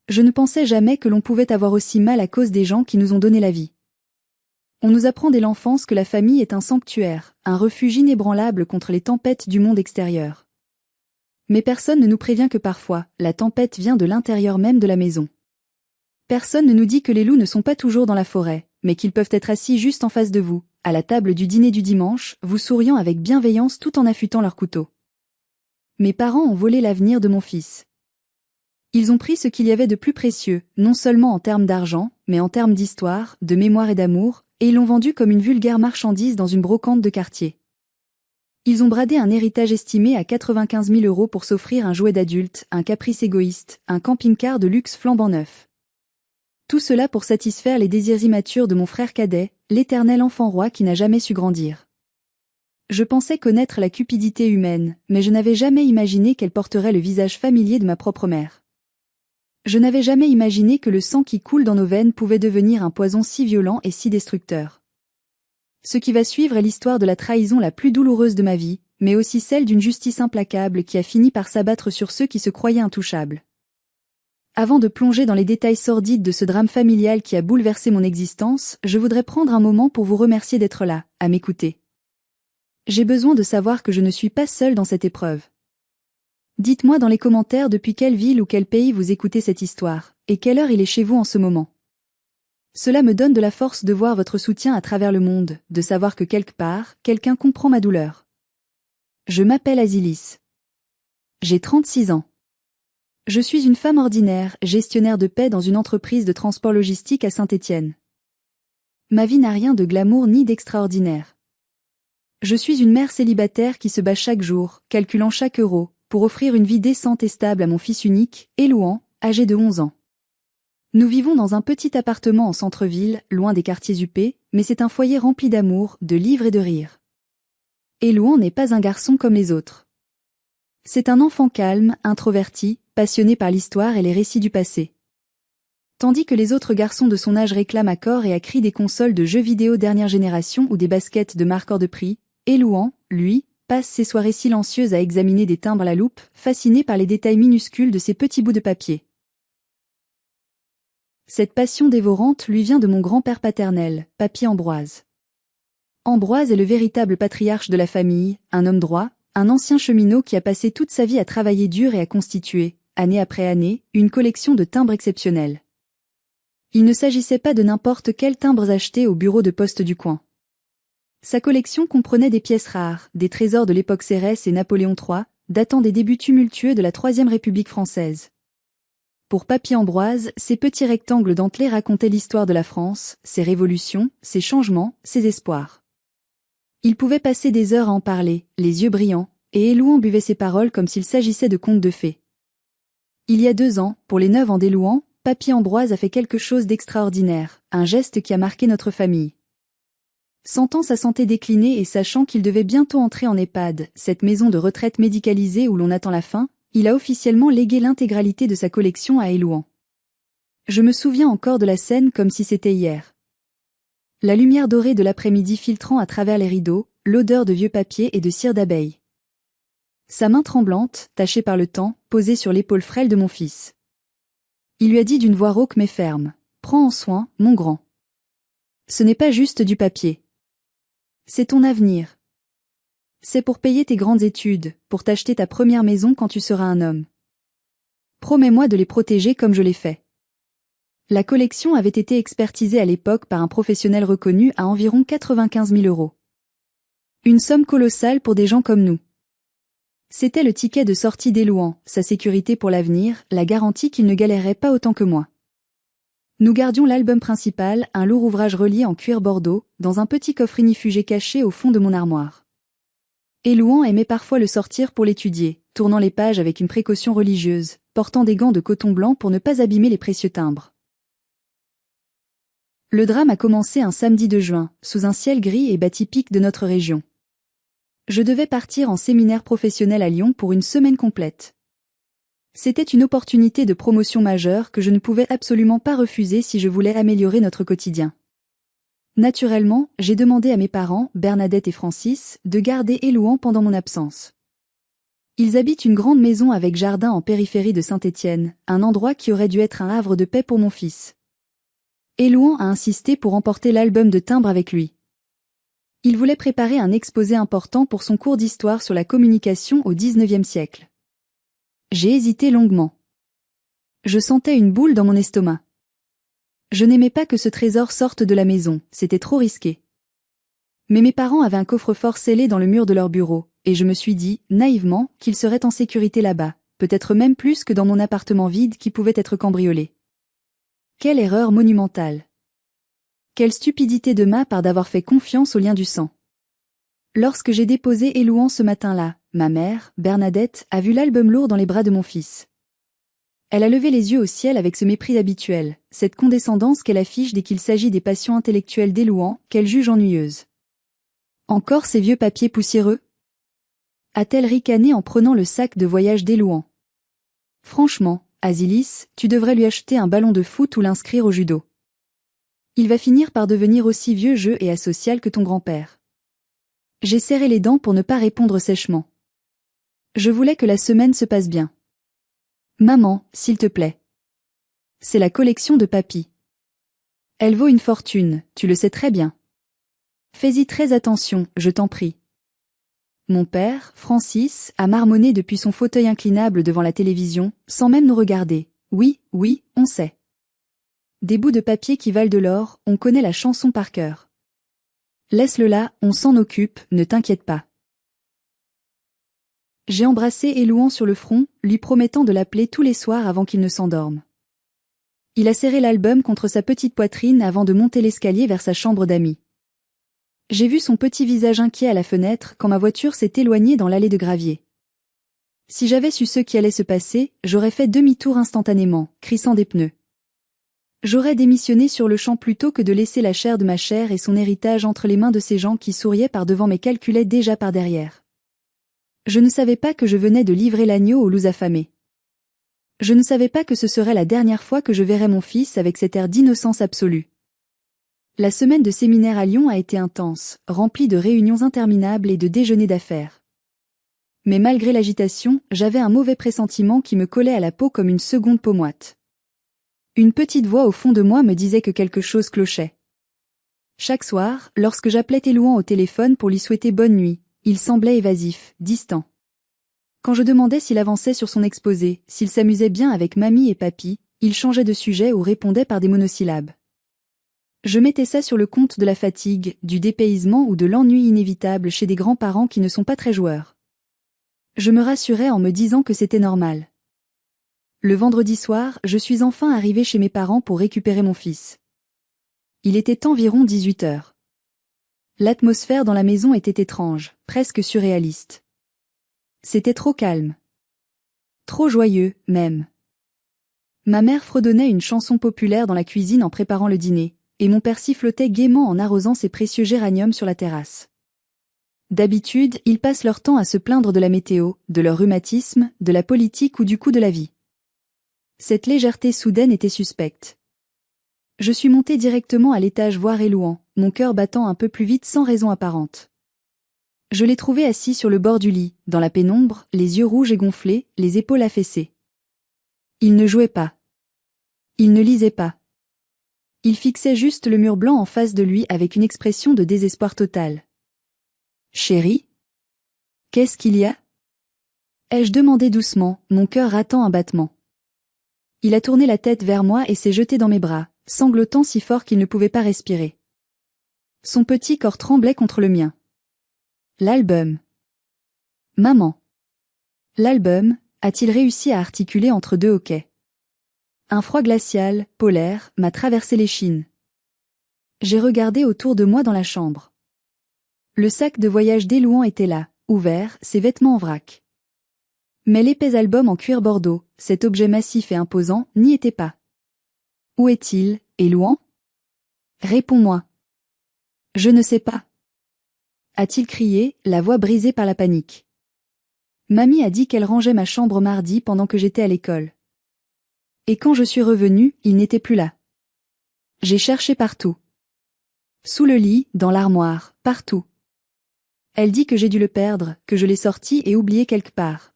Je ne pensais jamais que l'on pouvait avoir aussi mal à cause des gens qui nous ont donné la vie. On nous apprend dès l'enfance que la famille est un sanctuaire, un refuge inébranlable contre les tempêtes du monde extérieur. Mais personne ne nous prévient que parfois, la tempête vient de l'intérieur même de la maison. Personne ne nous dit que les loups ne sont pas toujours dans la forêt, mais qu'ils peuvent être assis juste en face de vous, à la table du dîner du dimanche, vous souriant avec bienveillance tout en affûtant leur couteau. Mes parents ont volé l'avenir de mon fils. Ils ont pris ce qu'il y avait de plus précieux, non seulement en termes d'argent, mais en termes d'histoire, de mémoire et d'amour, et ils l'ont vendu comme une vulgaire marchandise dans une brocante de quartier. Ils ont bradé un héritage estimé à 95 000 € pour s'offrir un jouet d'adulte, un caprice égoïste, un camping-car de luxe flambant neuf. Tout cela pour satisfaire les désirs immatures de mon frère cadet, l'éternel enfant roi qui n'a jamais su grandir. Je pensais connaître la cupidité humaine, mais je n'avais jamais imaginé qu'elle porterait le visage familier de ma propre mère. Je n'avais jamais imaginé que le sang qui coule dans nos veines pouvait devenir un poison si violent et si destructeur. Ce qui va suivre est l'histoire de la trahison la plus douloureuse de ma vie, mais aussi celle d'une justice implacable qui a fini par s'abattre sur ceux qui se croyaient intouchables. Avant de plonger dans les détails sordides de ce drame familial qui a bouleversé mon existence, je voudrais prendre un moment pour vous remercier d'être là, à m'écouter. J'ai besoin de savoir que je ne suis pas seule dans cette épreuve. Dites-moi dans les commentaires depuis quelle ville ou quel pays vous écoutez cette histoire, et quelle heure il est chez vous en ce moment. Cela me donne de la force de voir votre soutien à travers le monde, de savoir que quelque part, quelqu'un comprend ma douleur. Je m'appelle Azilis. J'ai 36 ans. Je suis une femme ordinaire, gestionnaire de paie dans une entreprise de transport logistique à Saint-Étienne. Ma vie n'a rien de glamour ni d'extraordinaire. Je suis une mère célibataire qui se bat chaque jour, calculant chaque euro, pour offrir une vie décente et stable à mon fils unique, Elouan, âgé de 11 ans. Nous vivons dans un petit appartement en centre-ville, loin des quartiers huppés, mais c'est un foyer rempli d'amour, de livres et de rires. Elouan n'est pas un garçon comme les autres. C'est un enfant calme, introverti, passionné par l'histoire et les récits du passé. Tandis que les autres garçons de son âge réclament à corps et à cri des consoles de jeux vidéo dernière génération ou des baskets de marque hors de prix, Elouan, lui, passe ses soirées silencieuses à examiner des timbres à la loupe, fasciné par les détails minuscules de ces petits bouts de papier. Cette passion dévorante lui vient de mon grand-père paternel, Papy Ambroise. Ambroise est le véritable patriarche de la famille, un homme droit, un ancien cheminot qui a passé toute sa vie à travailler dur et à constituer, année après année, une collection de timbres exceptionnels. Il ne s'agissait pas de n'importe quels timbres achetés au bureau de poste du coin. Sa collection comprenait des pièces rares, des trésors de l'époque Cérès et Napoléon III, datant des débuts tumultueux de la Troisième République française. Pour Papy Ambroise, ces petits rectangles dentelés racontaient l'histoire de la France, ses révolutions, ses changements, ses espoirs. Il pouvait passer des heures à en parler, les yeux brillants, et Elouan buvait ses paroles comme s'il s'agissait de contes de fées. Il y a 2 ans, pour les 9 ans d'Elouan, Papy Ambroise a fait quelque chose d'extraordinaire, un geste qui a marqué notre famille. Sentant sa santé décliner et sachant qu'il devait bientôt entrer en EHPAD, cette maison de retraite médicalisée où l'on attend la fin, il a officiellement légué l'intégralité de sa collection à Elouan. Je me souviens encore de la scène comme si c'était hier. La lumière dorée de l'après-midi filtrant à travers les rideaux, l'odeur de vieux papier et de cire d'abeille. Sa main tremblante, tachée par le temps, posée sur l'épaule frêle de mon fils. Il lui a dit d'une voix rauque mais ferme, « Prends en soin, mon grand. Ce n'est pas juste du papier. C'est ton avenir. C'est pour payer tes grandes études, pour t'acheter ta première maison quand tu seras un homme. Promets-moi de les protéger comme je l'ai fait. » La collection avait été expertisée à l'époque par un professionnel reconnu à environ 95 000 €. Une somme colossale pour des gens comme nous. C'était le ticket de sortie d'Elouan, sa sécurité pour l'avenir, la garantie qu'il ne galérerait pas autant que moi. Nous gardions l'album principal, un lourd ouvrage relié en cuir bordeaux, dans un petit coffre ignifugé caché au fond de mon armoire. Elouan aimait parfois le sortir pour l'étudier, tournant les pages avec une précaution religieuse, portant des gants de coton blanc pour ne pas abîmer les précieux timbres. Le drame a commencé un samedi de juin, sous un ciel gris et bas typique de notre région. Je devais partir en séminaire professionnel à Lyon pour une semaine complète. C'était une opportunité de promotion majeure que je ne pouvais absolument pas refuser si je voulais améliorer notre quotidien. Naturellement, j'ai demandé à mes parents, Bernadette et Francis, de garder Elouan pendant mon absence. Ils habitent une grande maison avec jardin en périphérie de Saint-Étienne, un endroit qui aurait dû être un havre de paix pour mon fils. Elouan a insisté pour emporter l'album de timbre avec lui. Il voulait préparer un exposé important pour son cours d'histoire sur la communication au XIXe siècle. J'ai hésité longuement. Je sentais une boule dans mon estomac. Je n'aimais pas que ce trésor sorte de la maison, c'était trop risqué. Mais mes parents avaient un coffre-fort scellé dans le mur de leur bureau, et je me suis dit, naïvement, qu'ils seraient en sécurité là-bas, peut-être même plus que dans mon appartement vide qui pouvait être cambriolé. Quelle erreur monumentale. Quelle stupidité de ma part d'avoir fait confiance au lien du sang. Lorsque j'ai déposé Elouan ce matin-là, ma mère, Bernadette, a vu l'album lourd dans les bras de mon fils. Elle a levé les yeux au ciel avec ce mépris habituel, cette condescendance qu'elle affiche dès qu'il s'agit des passions intellectuelles d'Elouan, qu'elle juge ennuyeuses. Encore ces vieux papiers poussiéreux ? A-t-elle ricané en prenant le sac de voyage d'Elouan. Franchement, Asilis, tu devrais lui acheter un ballon de foot ou l'inscrire au judo. Il va finir par devenir aussi vieux jeu et asocial que ton grand-père. J'ai serré les dents pour ne pas répondre sèchement. Je voulais que la semaine se passe bien. Maman, s'il te plaît. C'est la collection de papy. Elle vaut une fortune, tu le sais très bien. Fais-y très attention, je t'en prie. Mon père, Francis, a marmonné depuis son fauteuil inclinable devant la télévision, sans même nous regarder. Oui, oui, on sait. Des bouts de papier qui valent de l'or, on connaît la chanson par cœur. Laisse-le là, on s'en occupe, ne t'inquiète pas. J'ai embrassé Elouan sur le front, lui promettant de l'appeler tous les soirs avant qu'il ne s'endorme. Il a serré l'album contre sa petite poitrine avant de monter l'escalier vers sa chambre d'amis. J'ai vu son petit visage inquiet à la fenêtre quand ma voiture s'est éloignée dans l'allée de gravier. Si j'avais su ce qui allait se passer, j'aurais fait demi-tour instantanément, crissant des pneus. J'aurais démissionné sur le champ plutôt que de laisser la chair de ma chair et son héritage entre les mains de ces gens qui souriaient par devant mais calculaient déjà par derrière. Je ne savais pas que je venais de livrer l'agneau aux loups affamés. Je ne savais pas que ce serait la dernière fois que je verrais mon fils avec cet air d'innocence absolue. La semaine de séminaire à Lyon a été intense, remplie de réunions interminables et de déjeuners d'affaires. Mais malgré l'agitation, j'avais un mauvais pressentiment qui me collait à la peau comme une seconde peau moite. Une petite voix au fond de moi me disait que quelque chose clochait. Chaque soir, lorsque j'appelais Elouan au téléphone pour lui souhaiter bonne nuit, il semblait évasif, distant. Quand je demandais s'il avançait sur son exposé, s'il s'amusait bien avec mamie et papy, il changeait de sujet ou répondait par des monosyllabes. Je mettais ça sur le compte de la fatigue, du dépaysement ou de l'ennui inévitable chez des grands-parents qui ne sont pas très joueurs. Je me rassurais en me disant que c'était normal. Le vendredi soir, je suis enfin arrivée chez mes parents pour récupérer mon fils. Il était environ 18 heures. L'atmosphère dans la maison était étrange, presque surréaliste. C'était trop calme. Trop joyeux, même. Ma mère fredonnait une chanson populaire dans la cuisine en préparant le dîner, et mon père sifflotait gaiement en arrosant ses précieux géraniums sur la terrasse. D'habitude, ils passent leur temps à se plaindre de la météo, de leur rhumatisme, de la politique ou du coût de la vie. Cette légèreté soudaine était suspecte. Je suis montée directement à l'étage voir Elouan, mon cœur battant un peu plus vite sans raison apparente. Je l'ai trouvé assis sur le bord du lit, dans la pénombre, les yeux rouges et gonflés, les épaules affaissées. Il ne jouait pas. Il ne lisait pas. Il fixait juste le mur blanc en face de lui avec une expression de désespoir total. « Chérie ? Qu'est-ce qu'il y a ?» ai-je demandé doucement, mon cœur ratant un battement. Il a tourné la tête vers moi et s'est jeté dans mes bras, sanglotant si fort qu'il ne pouvait pas respirer. Son petit corps tremblait contre le mien. L'album. Maman. L'album, a-t-il réussi à articuler entre deux hoquets. Un froid glacial, polaire, m'a traversé l'échine. J'ai regardé autour de moi dans la chambre. Le sac de voyage d'Elouan était là, ouvert, ses vêtements en vrac. Mais l'épais album en cuir bordeaux, cet objet massif et imposant, n'y était pas. Où est-il, Elouan ? Réponds-moi. Je ne sais pas. A-t-il crié, la voix brisée par la panique. Mamie a dit qu'elle rangeait ma chambre mardi pendant que j'étais à l'école. Et quand je suis revenue, il n'était plus là. J'ai cherché partout. Sous le lit, dans l'armoire, partout. Elle dit que j'ai dû le perdre, que je l'ai sorti et oublié quelque part.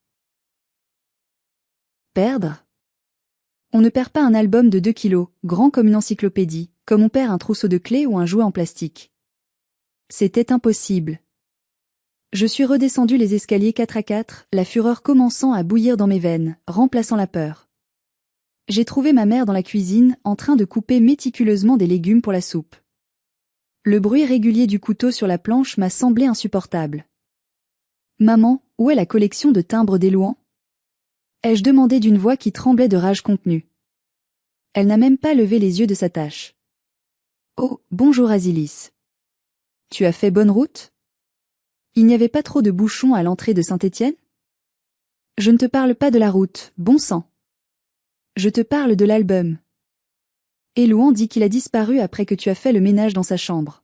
Perdre? On ne perd pas un album de 2 kilos, grand comme une encyclopédie, comme on perd un trousseau de clés ou un jouet en plastique. C'était impossible. Je suis redescendu les escaliers 4 à 4, la fureur commençant à bouillir dans mes veines, remplaçant la peur. J'ai trouvé ma mère dans la cuisine, en train de couper méticuleusement des légumes pour la soupe. Le bruit régulier du couteau sur la planche m'a semblé insupportable. Maman, où est la collection de timbres d'Élouan? Ai-je demandé d'une voix qui tremblait de rage contenue. Elle n'a même pas levé les yeux de sa tâche. Oh, bonjour Asilis. Tu as fait bonne route? Il n'y avait pas trop de bouchons à l'entrée de Saint-Étienne? Je ne te parle pas de la route, bon sang. Je te parle de l'album. Élouan dit qu'il a disparu après que tu as fait le ménage dans sa chambre.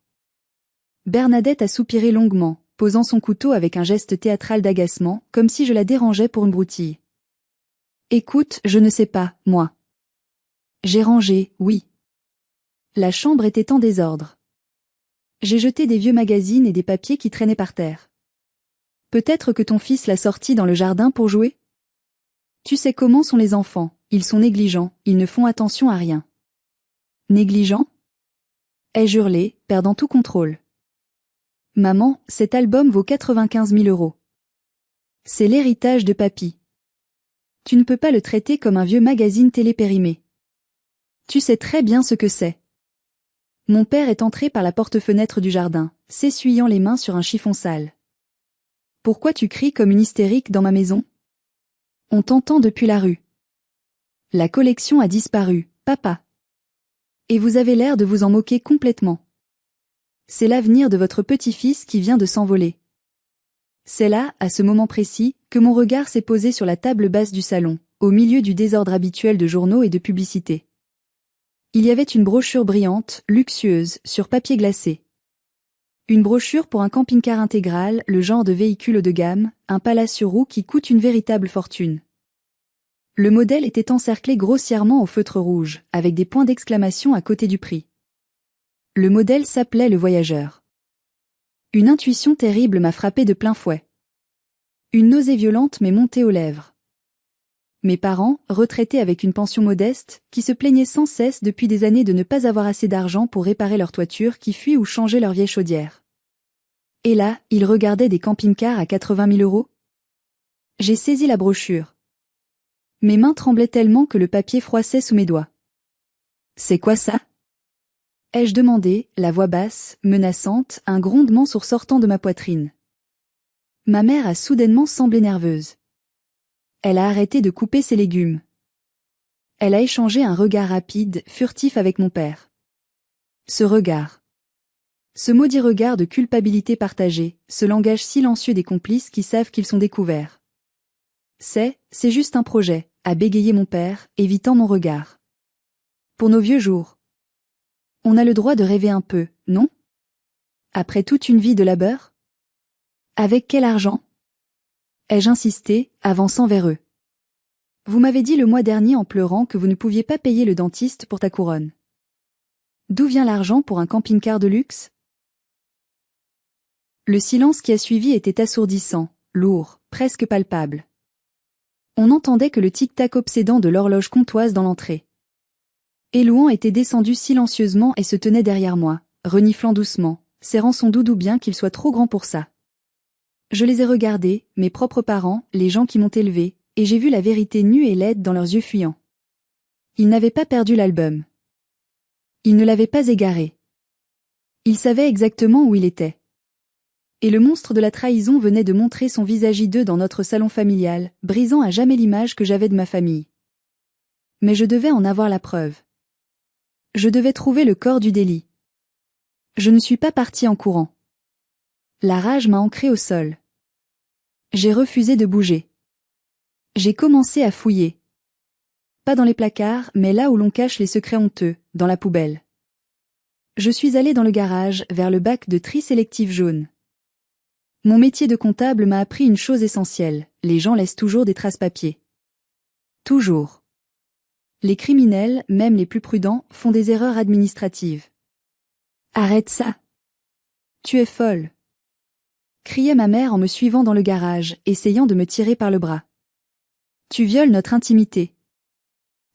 Bernadette a soupiré longuement, posant son couteau avec un geste théâtral d'agacement, comme si je la dérangeais pour une broutille. Écoute, je ne sais pas, moi. J'ai rangé, oui. La chambre était en désordre. J'ai jeté des vieux magazines et des papiers qui traînaient par terre. Peut-être que ton fils l'a sorti dans le jardin pour jouer? Tu sais comment sont les enfants, ils sont négligents, ils ne font attention à rien. Négligents? Ai-je hurlé, perdant tout contrôle. Maman, cet album vaut 95 000 €. C'est l'héritage de papy. Tu ne peux pas le traiter comme un vieux magazine télépérimé. Tu sais très bien ce que c'est. Mon père est entré par la porte-fenêtre du jardin, s'essuyant les mains sur un chiffon sale. Pourquoi tu cries comme une hystérique dans ma maison? On t'entend depuis la rue. La collection a disparu, papa. Et vous avez l'air de vous en moquer complètement. C'est l'avenir de votre petit-fils qui vient de s'envoler. C'est là, à ce moment précis, que mon regard s'est posé sur la table basse du salon, au milieu du désordre habituel de journaux et de publicités. Il y avait une brochure brillante, luxueuse, sur papier glacé. Une brochure pour un camping-car intégral, le genre de véhicule haut de gamme, un palace sur roue qui coûte une véritable fortune. Le modèle était encerclé grossièrement au feutre rouge, avec des points d'exclamation à côté du prix. Le modèle s'appelait le Voyageur. Une intuition terrible m'a frappé de plein fouet. Une nausée violente m'est montée aux lèvres. Mes parents, retraités avec une pension modeste, qui se plaignaient sans cesse depuis des années de ne pas avoir assez d'argent pour réparer leur toiture qui fuit ou changer leur vieille chaudière. Et là, ils regardaient des camping-cars à 80 000 €. J'ai saisi la brochure. Mes mains tremblaient tellement que le papier froissait sous mes doigts. C'est quoi ça? Ai-je demandé, la voix basse, menaçante, un grondement sursortant de ma poitrine. Ma mère a soudainement semblé nerveuse. Elle a arrêté de couper ses légumes. Elle a échangé un regard rapide, furtif avec mon père. Ce regard. Ce maudit regard de culpabilité partagée, ce langage silencieux des complices qui savent qu'ils sont découverts. C'est juste un projet, a bégayé mon père, évitant mon regard. Pour nos vieux jours. On a le droit de rêver un peu, non? Après toute une vie de labeur? Avec quel argent? Ai-je insisté, avançant vers eux. Vous m'avez dit le mois dernier en pleurant que vous ne pouviez pas payer le dentiste pour ta couronne. D'où vient l'argent pour un camping-car de luxe? Le silence qui a suivi était assourdissant, lourd, presque palpable. On n'entendait que le tic-tac obsédant de l'horloge comtoise dans l'entrée. Élouan était descendu silencieusement et se tenait derrière moi, reniflant doucement, serrant son doudou bien qu'il soit trop grand pour ça. Je les ai regardés, mes propres parents, les gens qui m'ont élevé, et j'ai vu la vérité nue et laide dans leurs yeux fuyants. Ils n'avaient pas perdu l'album. Ils ne l'avaient pas égaré. Ils savaient exactement où il était. Et le monstre de la trahison venait de montrer son visage hideux dans notre salon familial, brisant à jamais l'image que j'avais de ma famille. Mais je devais en avoir la preuve. Je devais trouver le corps du délit. Je ne suis pas parti en courant. La rage m'a ancré au sol. J'ai refusé de bouger. J'ai commencé à fouiller. Pas dans les placards, mais là où l'on cache les secrets honteux, dans la poubelle. Je suis allé dans le garage, vers le bac de tri sélectif jaune. Mon métier de comptable m'a appris une chose essentielle, les gens laissent toujours des traces papier. Toujours. Les criminels, même les plus prudents, font des erreurs administratives. Arrête ça. Tu es folle. Criait ma mère en me suivant dans le garage, essayant de me tirer par le bras. Tu violes notre intimité.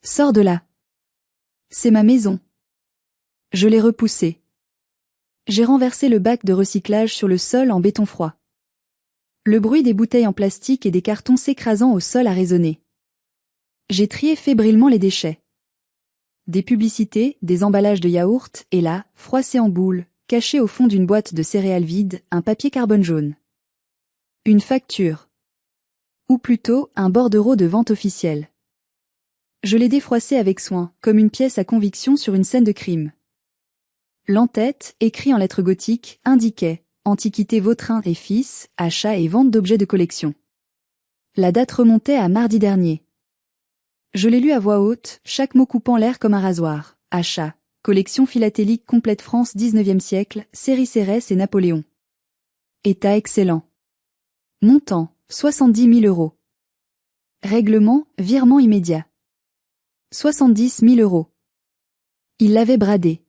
Sors de là. C'est ma maison. Je l'ai repoussé. J'ai renversé le bac de recyclage sur le sol en béton froid. Le bruit des bouteilles en plastique et des cartons s'écrasant au sol a résonné. J'ai trié fébrilement les déchets. Des publicités, des emballages de yaourt, et là, froissés en boule, caché au fond d'une boîte de céréales vide, un papier carbone jaune. Une facture. Ou plutôt, un bordereau de vente officielle. Je l'ai défroissé avec soin, comme une pièce à conviction sur une scène de crime. L'en-tête, écrit en lettres gothiques, indiquait « Antiquité Vautrin et Fils, achat et vente d'objets de collection ». La date remontait à mardi dernier. Je l'ai lu à voix haute, chaque mot coupant l'air comme un rasoir. Achat. Collection philatélique complète France 19e siècle, série Cérès et Napoléon. État excellent. Montant, 70 000 euros. Règlement, virement immédiat. 70 000 euros. Ils l'avaient bradé.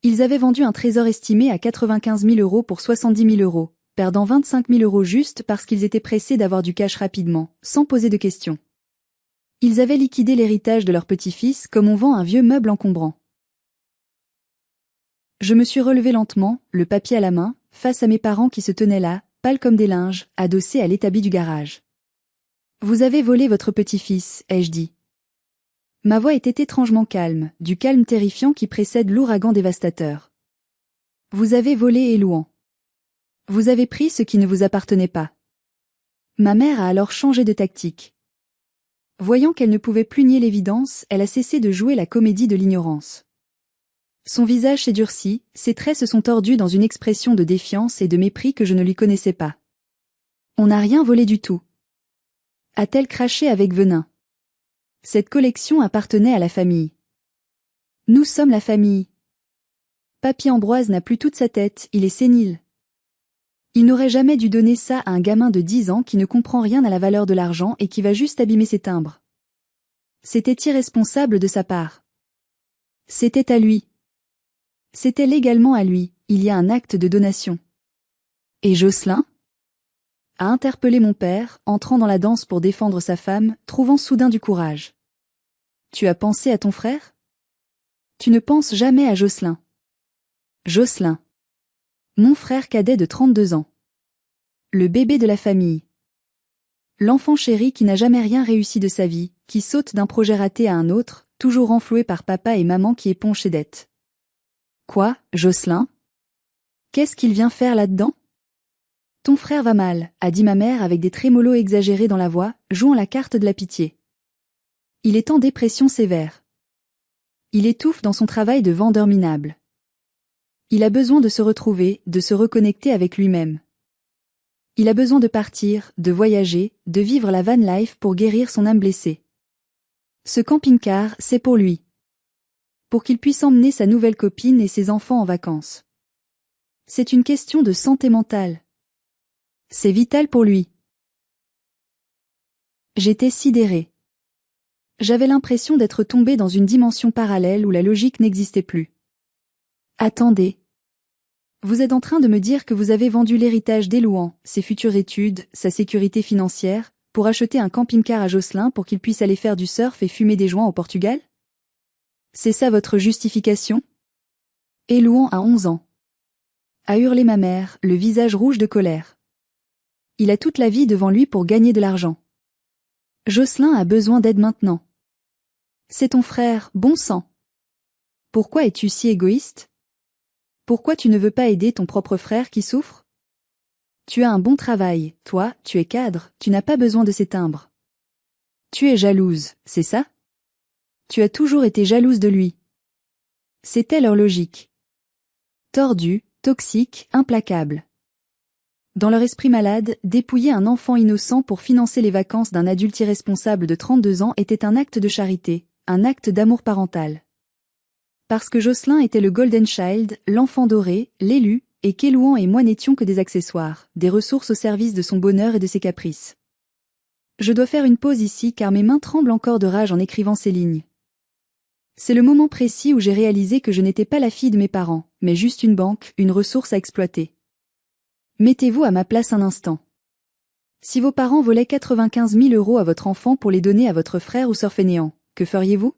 Ils avaient vendu un trésor estimé à 95 000 euros pour 70 000 euros, perdant 25 000 euros juste parce qu'ils étaient pressés d'avoir du cash rapidement, sans poser de questions. Ils avaient liquidé l'héritage de leur petit-fils comme on vend un vieux meuble encombrant. Je me suis relevé lentement, le papier à la main, face à mes parents qui se tenaient là, pâles comme des linges, adossés à l'établi du garage. « Vous avez volé votre petit-fils » ai-je dit. Ma voix était étrangement calme, du calme terrifiant qui précède l'ouragan dévastateur. « Vous avez volé Élouan. Vous avez pris ce qui ne vous appartenait pas. » Ma mère a alors changé de tactique. Voyant qu'elle ne pouvait plus nier l'évidence, elle a cessé de jouer la comédie de l'ignorance. Son visage s'est durci, ses traits se sont tordus dans une expression de défiance et de mépris que je ne lui connaissais pas. « On n'a rien volé du tout. » A-t-elle craché avec venin. Cette collection appartenait à la famille. Nous sommes la famille. Papy Ambroise n'a plus toute sa tête, il est sénile. Il n'aurait jamais dû donner ça à un gamin de 10 ans qui ne comprend rien à la valeur de l'argent et qui va juste abîmer ses timbres. C'était irresponsable de sa part. C'était à lui. C'était légalement à lui, il y a un acte de donation. Et Jocelyn ? A interpellé mon père, entrant dans la danse pour défendre sa femme, trouvant soudain du courage. Tu as pensé à ton frère ? Tu ne penses jamais à Jocelyn. Jocelyn. Mon frère cadet de 32 ans. Le bébé de la famille. L'enfant chéri qui n'a jamais rien réussi de sa vie, qui saute d'un projet raté à un autre, toujours renfloué par papa et maman qui épongent ses dettes. Quoi, Jocelyn ? Qu'est-ce qu'il vient faire là-dedans ? Ton frère va mal, a dit ma mère avec des trémolos exagérés dans la voix, jouant la carte de la pitié. Il est en dépression sévère. Il étouffe dans son travail de vendeur minable. Il a besoin de se retrouver, de se reconnecter avec lui-même. Il a besoin de partir, de voyager, de vivre la van life pour guérir son âme blessée. Ce camping-car, c'est pour lui. Pour qu'il puisse emmener sa nouvelle copine et ses enfants en vacances. C'est une question de santé mentale. C'est vital pour lui. J'étais sidérée. J'avais l'impression d'être tombée dans une dimension parallèle où la logique n'existait plus. Attendez. Vous êtes en train de me dire que vous avez vendu l'héritage d'Élouan, ses futures études, sa sécurité financière, pour acheter un camping-car à Jocelyn pour qu'il puisse aller faire du surf et fumer des joints au Portugal ? C'est ça votre justification ? Élouan a 11 ans. A hurlé ma mère, le visage rouge de colère. Il a toute la vie devant lui pour gagner de l'argent. Jocelyn a besoin d'aide maintenant. C'est ton frère, bon sang. Pourquoi es-tu si égoïste ? Pourquoi tu ne veux pas aider ton propre frère qui souffre ? Tu as un bon travail, toi, tu es cadre, tu n'as pas besoin de ces timbres. Tu es jalouse, c'est ça ? Tu as toujours été jalouse de lui. C'était leur logique. Tordue, toxique, implacable. Dans leur esprit malade, dépouiller un enfant innocent pour financer les vacances d'un adulte irresponsable de 32 ans était un acte de charité, un acte d'amour parental. Parce que Jocelyn était le Golden Child, l'enfant doré, l'élu, et qu'Élouan et moi n'étions que des accessoires, des ressources au service de son bonheur et de ses caprices. Je dois faire une pause ici car mes mains tremblent encore de rage en écrivant ces lignes. C'est le moment précis où j'ai réalisé que je n'étais pas la fille de mes parents, mais juste une banque, une ressource à exploiter. Mettez-vous à ma place un instant. Si vos parents volaient 95 000 € à votre enfant pour les donner à votre frère ou sœur fainéant, que feriez-vous?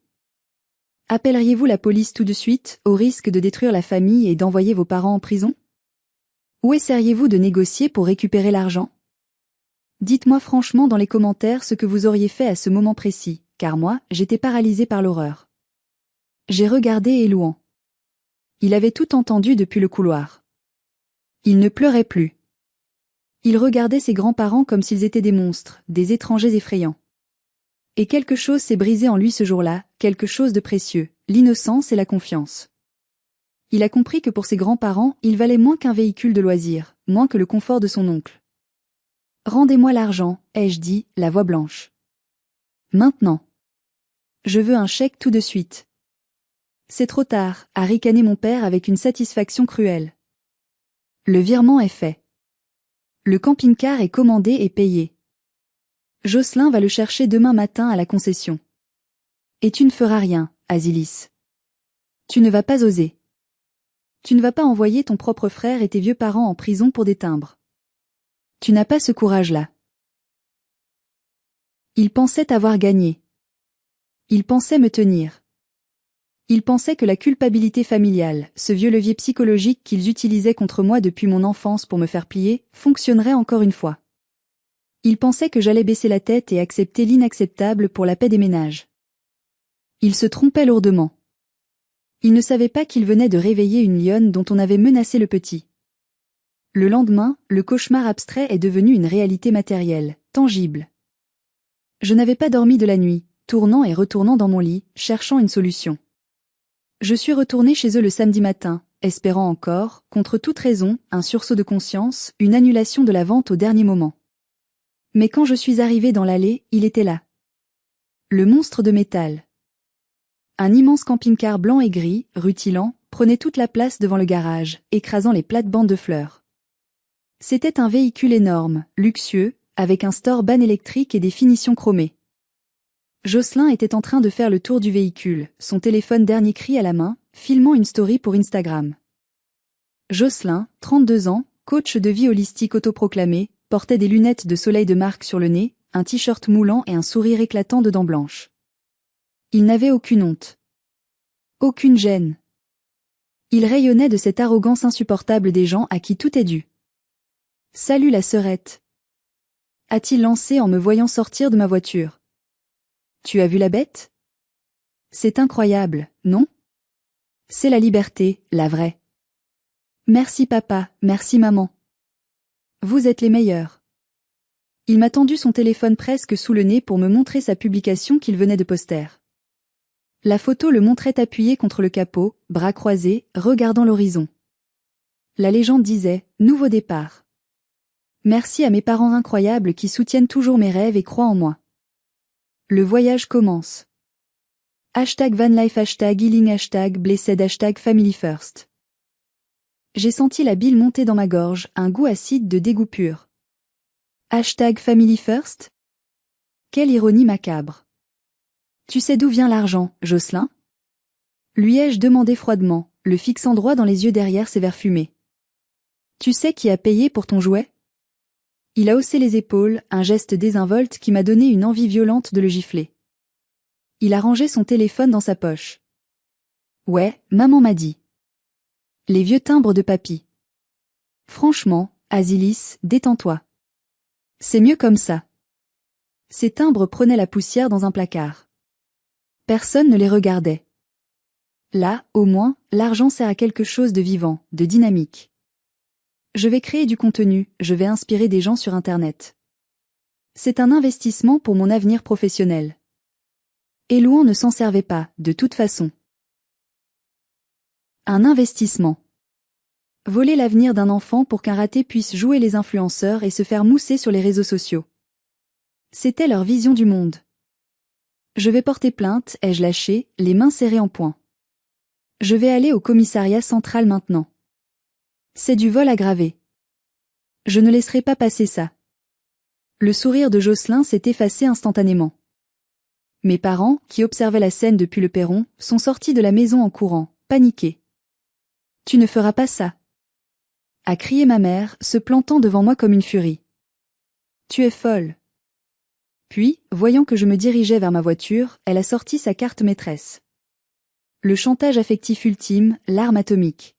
Appelleriez-vous la police tout de suite, au risque de détruire la famille et d'envoyer vos parents en prison? Ou essayeriez-vous de négocier pour récupérer l'argent? Dites-moi franchement dans les commentaires ce que vous auriez fait à ce moment précis, car moi, j'étais paralysée par l'horreur. J'ai regardé Elouan. Il avait tout entendu depuis le couloir. Il ne pleurait plus. Il regardait ses grands-parents comme s'ils étaient des monstres, des étrangers effrayants. Et quelque chose s'est brisé en lui ce jour-là, quelque chose de précieux, l'innocence et la confiance. Il a compris que pour ses grands-parents, il valait moins qu'un véhicule de loisir, moins que le confort de son oncle. « Rendez-moi l'argent », ai-je dit, la voix blanche. « Maintenant. Je veux un chèque tout de suite. » « C'est trop tard », a ricané mon père avec une satisfaction cruelle. Le virement est fait. Le camping-car est commandé et payé. Jocelyn va le chercher demain matin à la concession. Et tu ne feras rien, Asilis. Tu ne vas pas oser. Tu ne vas pas envoyer ton propre frère et tes vieux parents en prison pour des timbres. Tu n'as pas ce courage-là. Il pensait avoir gagné. Il pensait me tenir. Il pensait que la culpabilité familiale, ce vieux levier psychologique qu'ils utilisaient contre moi depuis mon enfance pour me faire plier, fonctionnerait encore une fois. Il pensait que j'allais baisser la tête et accepter l'inacceptable pour la paix des ménages. Il se trompait lourdement. Il ne savait pas qu'il venait de réveiller une lionne dont on avait menacé le petit. Le lendemain, le cauchemar abstrait est devenu une réalité matérielle, tangible. Je n'avais pas dormi de la nuit, tournant et retournant dans mon lit, cherchant une solution. Je suis retournée chez eux le samedi matin, espérant encore, contre toute raison, un sursaut de conscience, une annulation de la vente au dernier moment. Mais quand je suis arrivée dans l'allée, il était là. Le monstre de métal. Un immense camping-car blanc et gris, rutilant, prenait toute la place devant le garage, écrasant les plates-bandes de fleurs. C'était un véhicule énorme, luxueux, avec un store-ban électrique et des finitions chromées. Jocelyn était en train de faire le tour du véhicule, son téléphone dernier cri à la main, filmant une story pour Instagram. Jocelyn, 32 ans, coach de vie holistique autoproclamé, portait des lunettes de soleil de marque sur le nez, un t-shirt moulant et un sourire éclatant de dents blanches. Il n'avait aucune honte. Aucune gêne. Il rayonnait de cette arrogance insupportable des gens à qui tout est dû. « Salut la sœurette » a-t-il lancé en me voyant sortir de ma voiture. Tu as vu la bête? C'est incroyable, non? C'est la liberté, la vraie. Merci papa, merci maman. Vous êtes les meilleurs. Il m'a tendu son téléphone presque sous le nez pour me montrer sa publication qu'il venait de poster. La photo le montrait appuyé contre le capot, bras croisés, regardant l'horizon. La légende disait « Nouveau départ ». Merci à mes parents incroyables qui soutiennent toujours mes rêves et croient en moi. Le voyage commence. #vanlife, #healing, #blessed, #family first. J'ai senti la bile monter dans ma gorge, un goût acide de dégoût pur. #family first? Quelle ironie macabre. Tu sais d'où vient l'argent, Jocelyn? Lui ai-je demandé froidement, le fixant droit dans les yeux derrière ses verres fumés. Tu sais qui a payé pour ton jouet? Il a haussé les épaules, un geste désinvolte qui m'a donné une envie violente de le gifler. Il a rangé son téléphone dans sa poche. Ouais, maman m'a dit. Les vieux timbres de papy. Franchement, Asilis, détends-toi. C'est mieux comme ça. Ces timbres prenaient la poussière dans un placard. Personne ne les regardait. Là, au moins, l'argent sert à quelque chose de vivant, de dynamique. Je vais créer du contenu, je vais inspirer des gens sur Internet. C'est un investissement pour mon avenir professionnel. Elouan ne s'en servait pas, de toute façon. Un investissement. Voler l'avenir d'un enfant pour qu'un raté puisse jouer les influenceurs et se faire mousser sur les réseaux sociaux. C'était leur vision du monde. Je vais porter plainte, ai-je lâché, les mains serrées en poing. Je vais aller au commissariat central maintenant. C'est du vol aggravé. Je ne laisserai pas passer ça. Le sourire de Jocelyn s'est effacé instantanément. Mes parents, qui observaient la scène depuis le perron, sont sortis de la maison en courant, paniqués. « Tu ne feras pas ça !» a crié ma mère, se plantant devant moi comme une furie. Tu es folle. Puis, voyant que je me dirigeais vers ma voiture, elle a sorti sa carte maîtresse. Le chantage affectif ultime, l'arme atomique.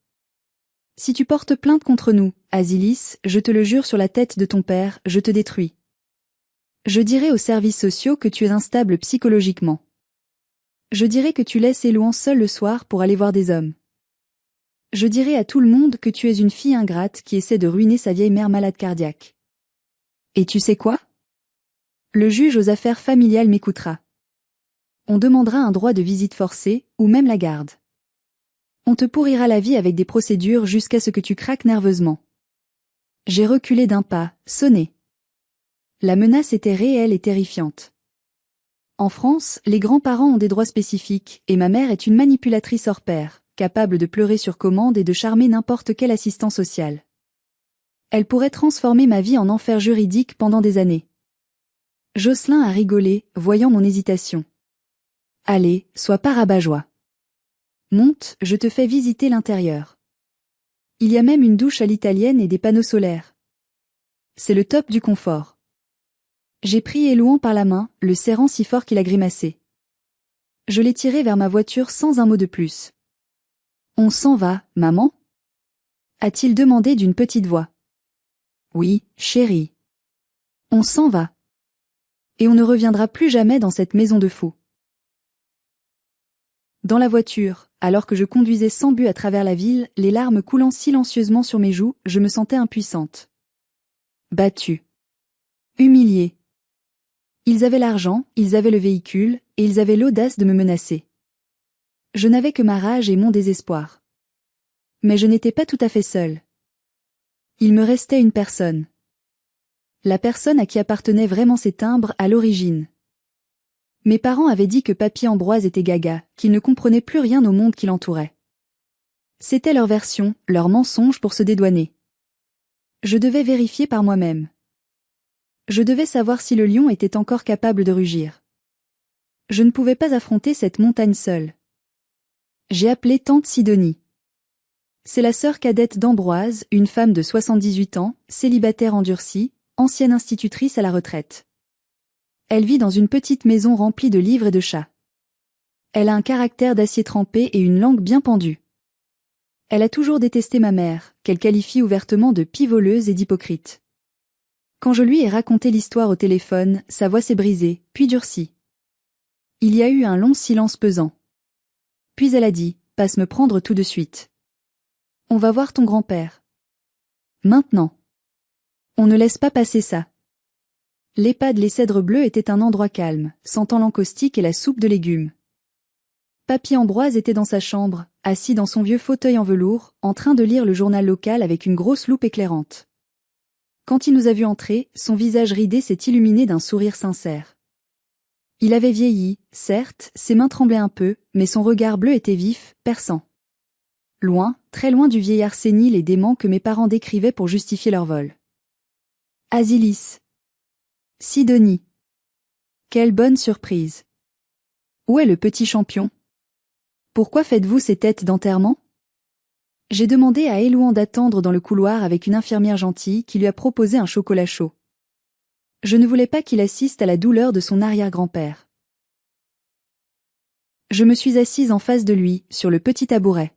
Si tu portes plainte contre nous, Asilis, je te le jure sur la tête de ton père, je te détruis. Je dirai aux services sociaux que tu es instable psychologiquement. Je dirai que tu laisses Elouan seul le soir pour aller voir des hommes. Je dirai à tout le monde que tu es une fille ingrate qui essaie de ruiner sa vieille mère malade cardiaque. Et tu sais quoi? Le juge aux affaires familiales m'écoutera. On demandera un droit de visite forcée, ou même la garde. On te pourrira la vie avec des procédures jusqu'à ce que tu craques nerveusement. J'ai reculé d'un pas, sonné. La menace était réelle et terrifiante. En France, les grands-parents ont des droits spécifiques, et ma mère est une manipulatrice hors pair, capable de pleurer sur commande et de charmer n'importe quel assistant social. Elle pourrait transformer ma vie en enfer juridique pendant des années. Jocelyn a rigolé, voyant mon hésitation. Allez, sois pas rabat-joie. Monte, je te fais visiter l'intérieur. Il y a même une douche à l'italienne et des panneaux solaires. C'est le top du confort. J'ai pris Elouan par la main, le serrant si fort qu'il a grimacé. Je l'ai tiré vers ma voiture sans un mot de plus. On s'en va, maman? A-t-il demandé d'une petite voix. Oui, chérie. On s'en va. Et on ne reviendra plus jamais dans cette maison de fous. Dans la voiture, alors que je conduisais sans but à travers la ville, les larmes coulant silencieusement sur mes joues, je me sentais impuissante. Battue. Humiliée. Ils avaient l'argent, ils avaient le véhicule, et ils avaient l'audace de me menacer. Je n'avais que ma rage et mon désespoir. Mais je n'étais pas tout à fait seule. Il me restait une personne. La personne à qui appartenaient vraiment ces timbres à l'origine. Mes parents avaient dit que Papy Ambroise était gaga, qu'il ne comprenait plus rien au monde qui l'entourait. C'était leur version, leur mensonge pour se dédouaner. Je devais vérifier par moi-même. Je devais savoir si le lion était encore capable de rugir. Je ne pouvais pas affronter cette montagne seule. J'ai appelé tante Sidonie. C'est la sœur cadette d'Ambroise, une femme de 78 ans, célibataire endurcie, ancienne institutrice à la retraite. Elle vit dans une petite maison remplie de livres et de chats. Elle a un caractère d'acier trempé et une langue bien pendue. Elle a toujours détesté ma mère, qu'elle qualifie ouvertement de pivoleuse et d'hypocrite. Quand je lui ai raconté l'histoire au téléphone, sa voix s'est brisée, puis durcie. Il y a eu un long silence pesant. Puis elle a dit, passe me prendre tout de suite. On va voir ton grand-père. Maintenant. On ne laisse pas passer ça. L'EHPAD Les Cèdres Bleus était un endroit calme, sentant l'encaustique et la soupe de légumes. Papy Ambroise était dans sa chambre, assis dans son vieux fauteuil en velours, en train de lire le journal local avec une grosse loupe éclairante. Quand il nous a vus entrer, son visage ridé s'est illuminé d'un sourire sincère. Il avait vieilli, certes, ses mains tremblaient un peu, mais son regard bleu était vif, perçant. Loin, très loin du vieillard sénile et dément que mes parents décrivaient pour justifier leur vol. Asilis. Sidonie. Quelle bonne surprise. Où est le petit champion? Pourquoi faites-vous ces têtes d'enterrement? J'ai demandé à Elouan d'attendre dans le couloir avec une infirmière gentille qui lui a proposé un chocolat chaud. Je ne voulais pas qu'il assiste à la douleur de son arrière-grand-père. Je me suis assise en face de lui, sur le petit tabouret.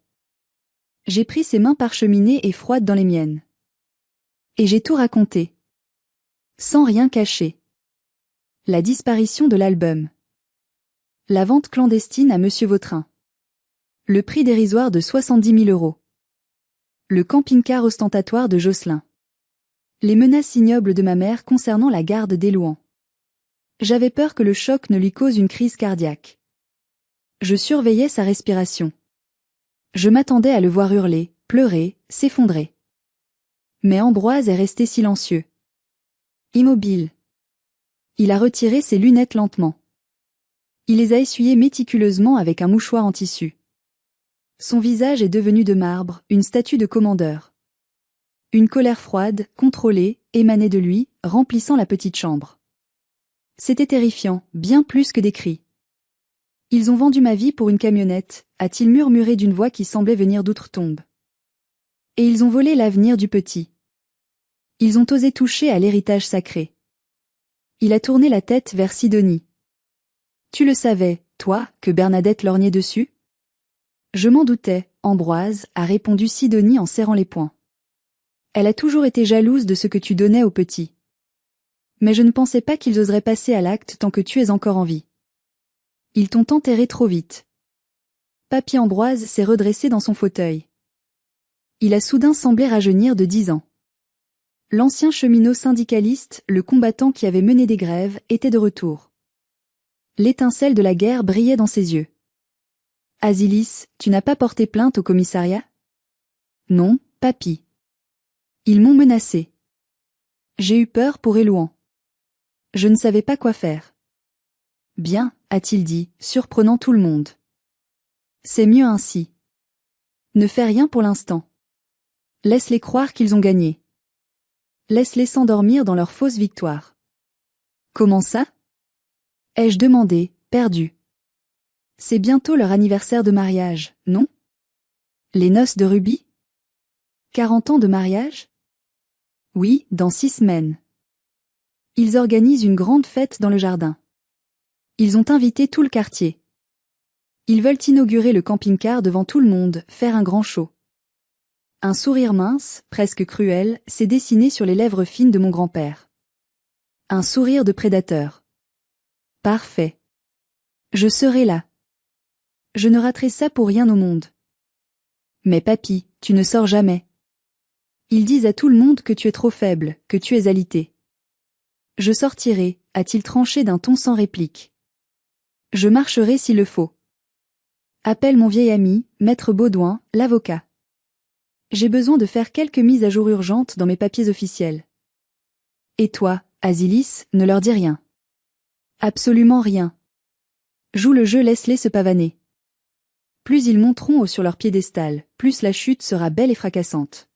J'ai pris ses mains parcheminées et froides dans les miennes. Et j'ai tout raconté. Sans rien cacher. La disparition de l'album. La vente clandestine à Monsieur Vautrin. Le prix dérisoire de 70 000 €. Le camping-car ostentatoire de Jocelyn. Les menaces ignobles de ma mère concernant la garde d'Elouan. J'avais peur que le choc ne lui cause une crise cardiaque. Je surveillais sa respiration. Je m'attendais à le voir hurler, pleurer, s'effondrer. Mais Ambroise est resté silencieux. Immobile. Il a retiré ses lunettes lentement. Il les a essuyées méticuleusement avec un mouchoir en tissu. Son visage est devenu de marbre, une statue de commandeur. Une colère froide, contrôlée, émanait de lui, remplissant la petite chambre. C'était terrifiant, bien plus que des cris. Ils ont vendu ma vie pour une camionnette, a-t-il murmuré d'une voix qui semblait venir d'outre-tombe. Et ils ont volé l'avenir du petit. Ils ont osé toucher à l'héritage sacré. Il a tourné la tête vers Sidonie. Tu le savais, toi, que Bernadette lorgnait dessus? Je m'en doutais, Ambroise, a répondu Sidonie en serrant les poings. Elle a toujours été jalouse de ce que tu donnais aux petits. Mais je ne pensais pas qu'ils oseraient passer à l'acte tant que tu es encore en vie. Ils t'ont enterré trop vite. Papy Ambroise s'est redressé dans son fauteuil. Il a soudain semblé rajeunir de 10 ans. L'ancien cheminot syndicaliste, le combattant qui avait mené des grèves, était de retour. L'étincelle de la guerre brillait dans ses yeux. Asilis, tu n'as pas porté plainte au commissariat? Non, papy. Ils m'ont menacé. J'ai eu peur pour Élouan. Je ne savais pas quoi faire. Bien, a-t-il dit, surprenant tout le monde. C'est mieux ainsi. Ne fais rien pour l'instant. Laisse-les croire qu'ils ont gagné. Laisse-les s'endormir dans leur fausse victoire. Comment ça? Ai-je demandé, perdu. C'est bientôt leur anniversaire de mariage, non? Les noces de Ruby? 40 ans de mariage? Oui, dans 6 semaines. Ils organisent une grande fête dans le jardin. Ils ont invité tout le quartier. Ils veulent inaugurer le camping-car devant tout le monde, faire un grand show. Un sourire mince, presque cruel, s'est dessiné sur les lèvres fines de mon grand-père. Un sourire de prédateur. Parfait. Je serai là. Je ne raterai ça pour rien au monde. Mais papy, tu ne sors jamais. Ils disent à tout le monde que tu es trop faible, que tu es alité. Je sortirai, a-t-il tranché d'un ton sans réplique. Je marcherai s'il le faut. Appelle mon vieil ami, Maître Baudouin, l'avocat. J'ai besoin de faire quelques mises à jour urgentes dans mes papiers officiels. Et toi, Asilis, ne leur dis rien. Absolument rien. Joue le jeu, laisse-les se pavaner. Plus ils monteront haut sur leur piédestal, plus la chute sera belle et fracassante.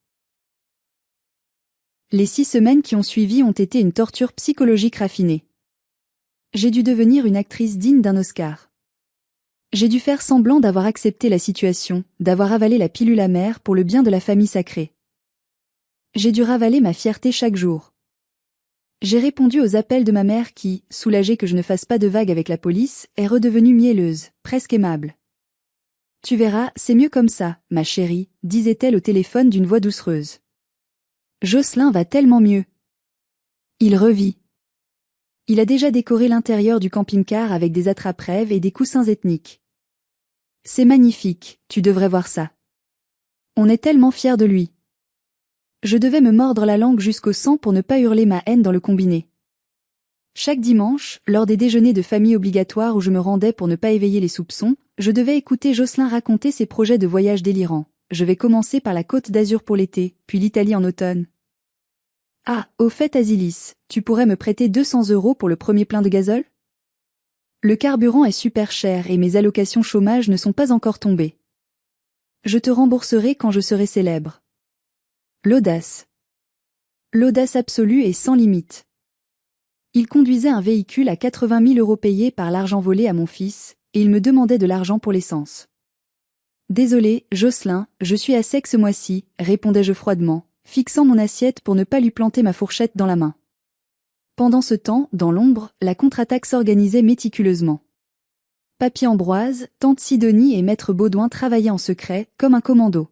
Les 6 semaines qui ont suivi ont été une torture psychologique raffinée. J'ai dû devenir une actrice digne d'un Oscar. J'ai dû faire semblant d'avoir accepté la situation, d'avoir avalé la pilule amère pour le bien de la famille sacrée. J'ai dû ravaler ma fierté chaque jour. J'ai répondu aux appels de ma mère qui, soulagée que je ne fasse pas de vagues avec la police, est redevenue mielleuse, presque aimable. Tu verras, c'est mieux comme ça, ma chérie, disait-elle au téléphone d'une voix doucereuse. Jocelyn va tellement mieux. Il revit. Il a déjà décoré l'intérieur du camping-car avec des attrape-rêves et des coussins ethniques. C'est magnifique, tu devrais voir ça. On est tellement fiers de lui. Je devais me mordre la langue jusqu'au sang pour ne pas hurler ma haine dans le combiné. Chaque dimanche, lors des déjeuners de famille obligatoires où je me rendais pour ne pas éveiller les soupçons, je devais écouter Jocelyn raconter ses projets de voyage délirants. Je vais commencer par la Côte d'Azur pour l'été, puis l'Italie en automne. Ah, au fait Asilis, tu pourrais me prêter 200 € pour le premier plein de gazole? Le carburant est super cher et mes allocations chômage ne sont pas encore tombées. Je te rembourserai quand je serai célèbre. L'audace. L'audace absolue et sans limite. Il conduisait un véhicule à 80 000 € payés par l'argent volé à mon fils, et il me demandait de l'argent pour l'essence. Désolé, Jocelyn, je suis à sec ce mois-ci, répondais-je froidement, fixant mon assiette pour ne pas lui planter ma fourchette dans la main. Pendant ce temps, dans l'ombre, la contre-attaque s'organisait méticuleusement. Papy Ambroise, tante Sidonie et Maître Baudouin travaillaient en secret, comme un commando.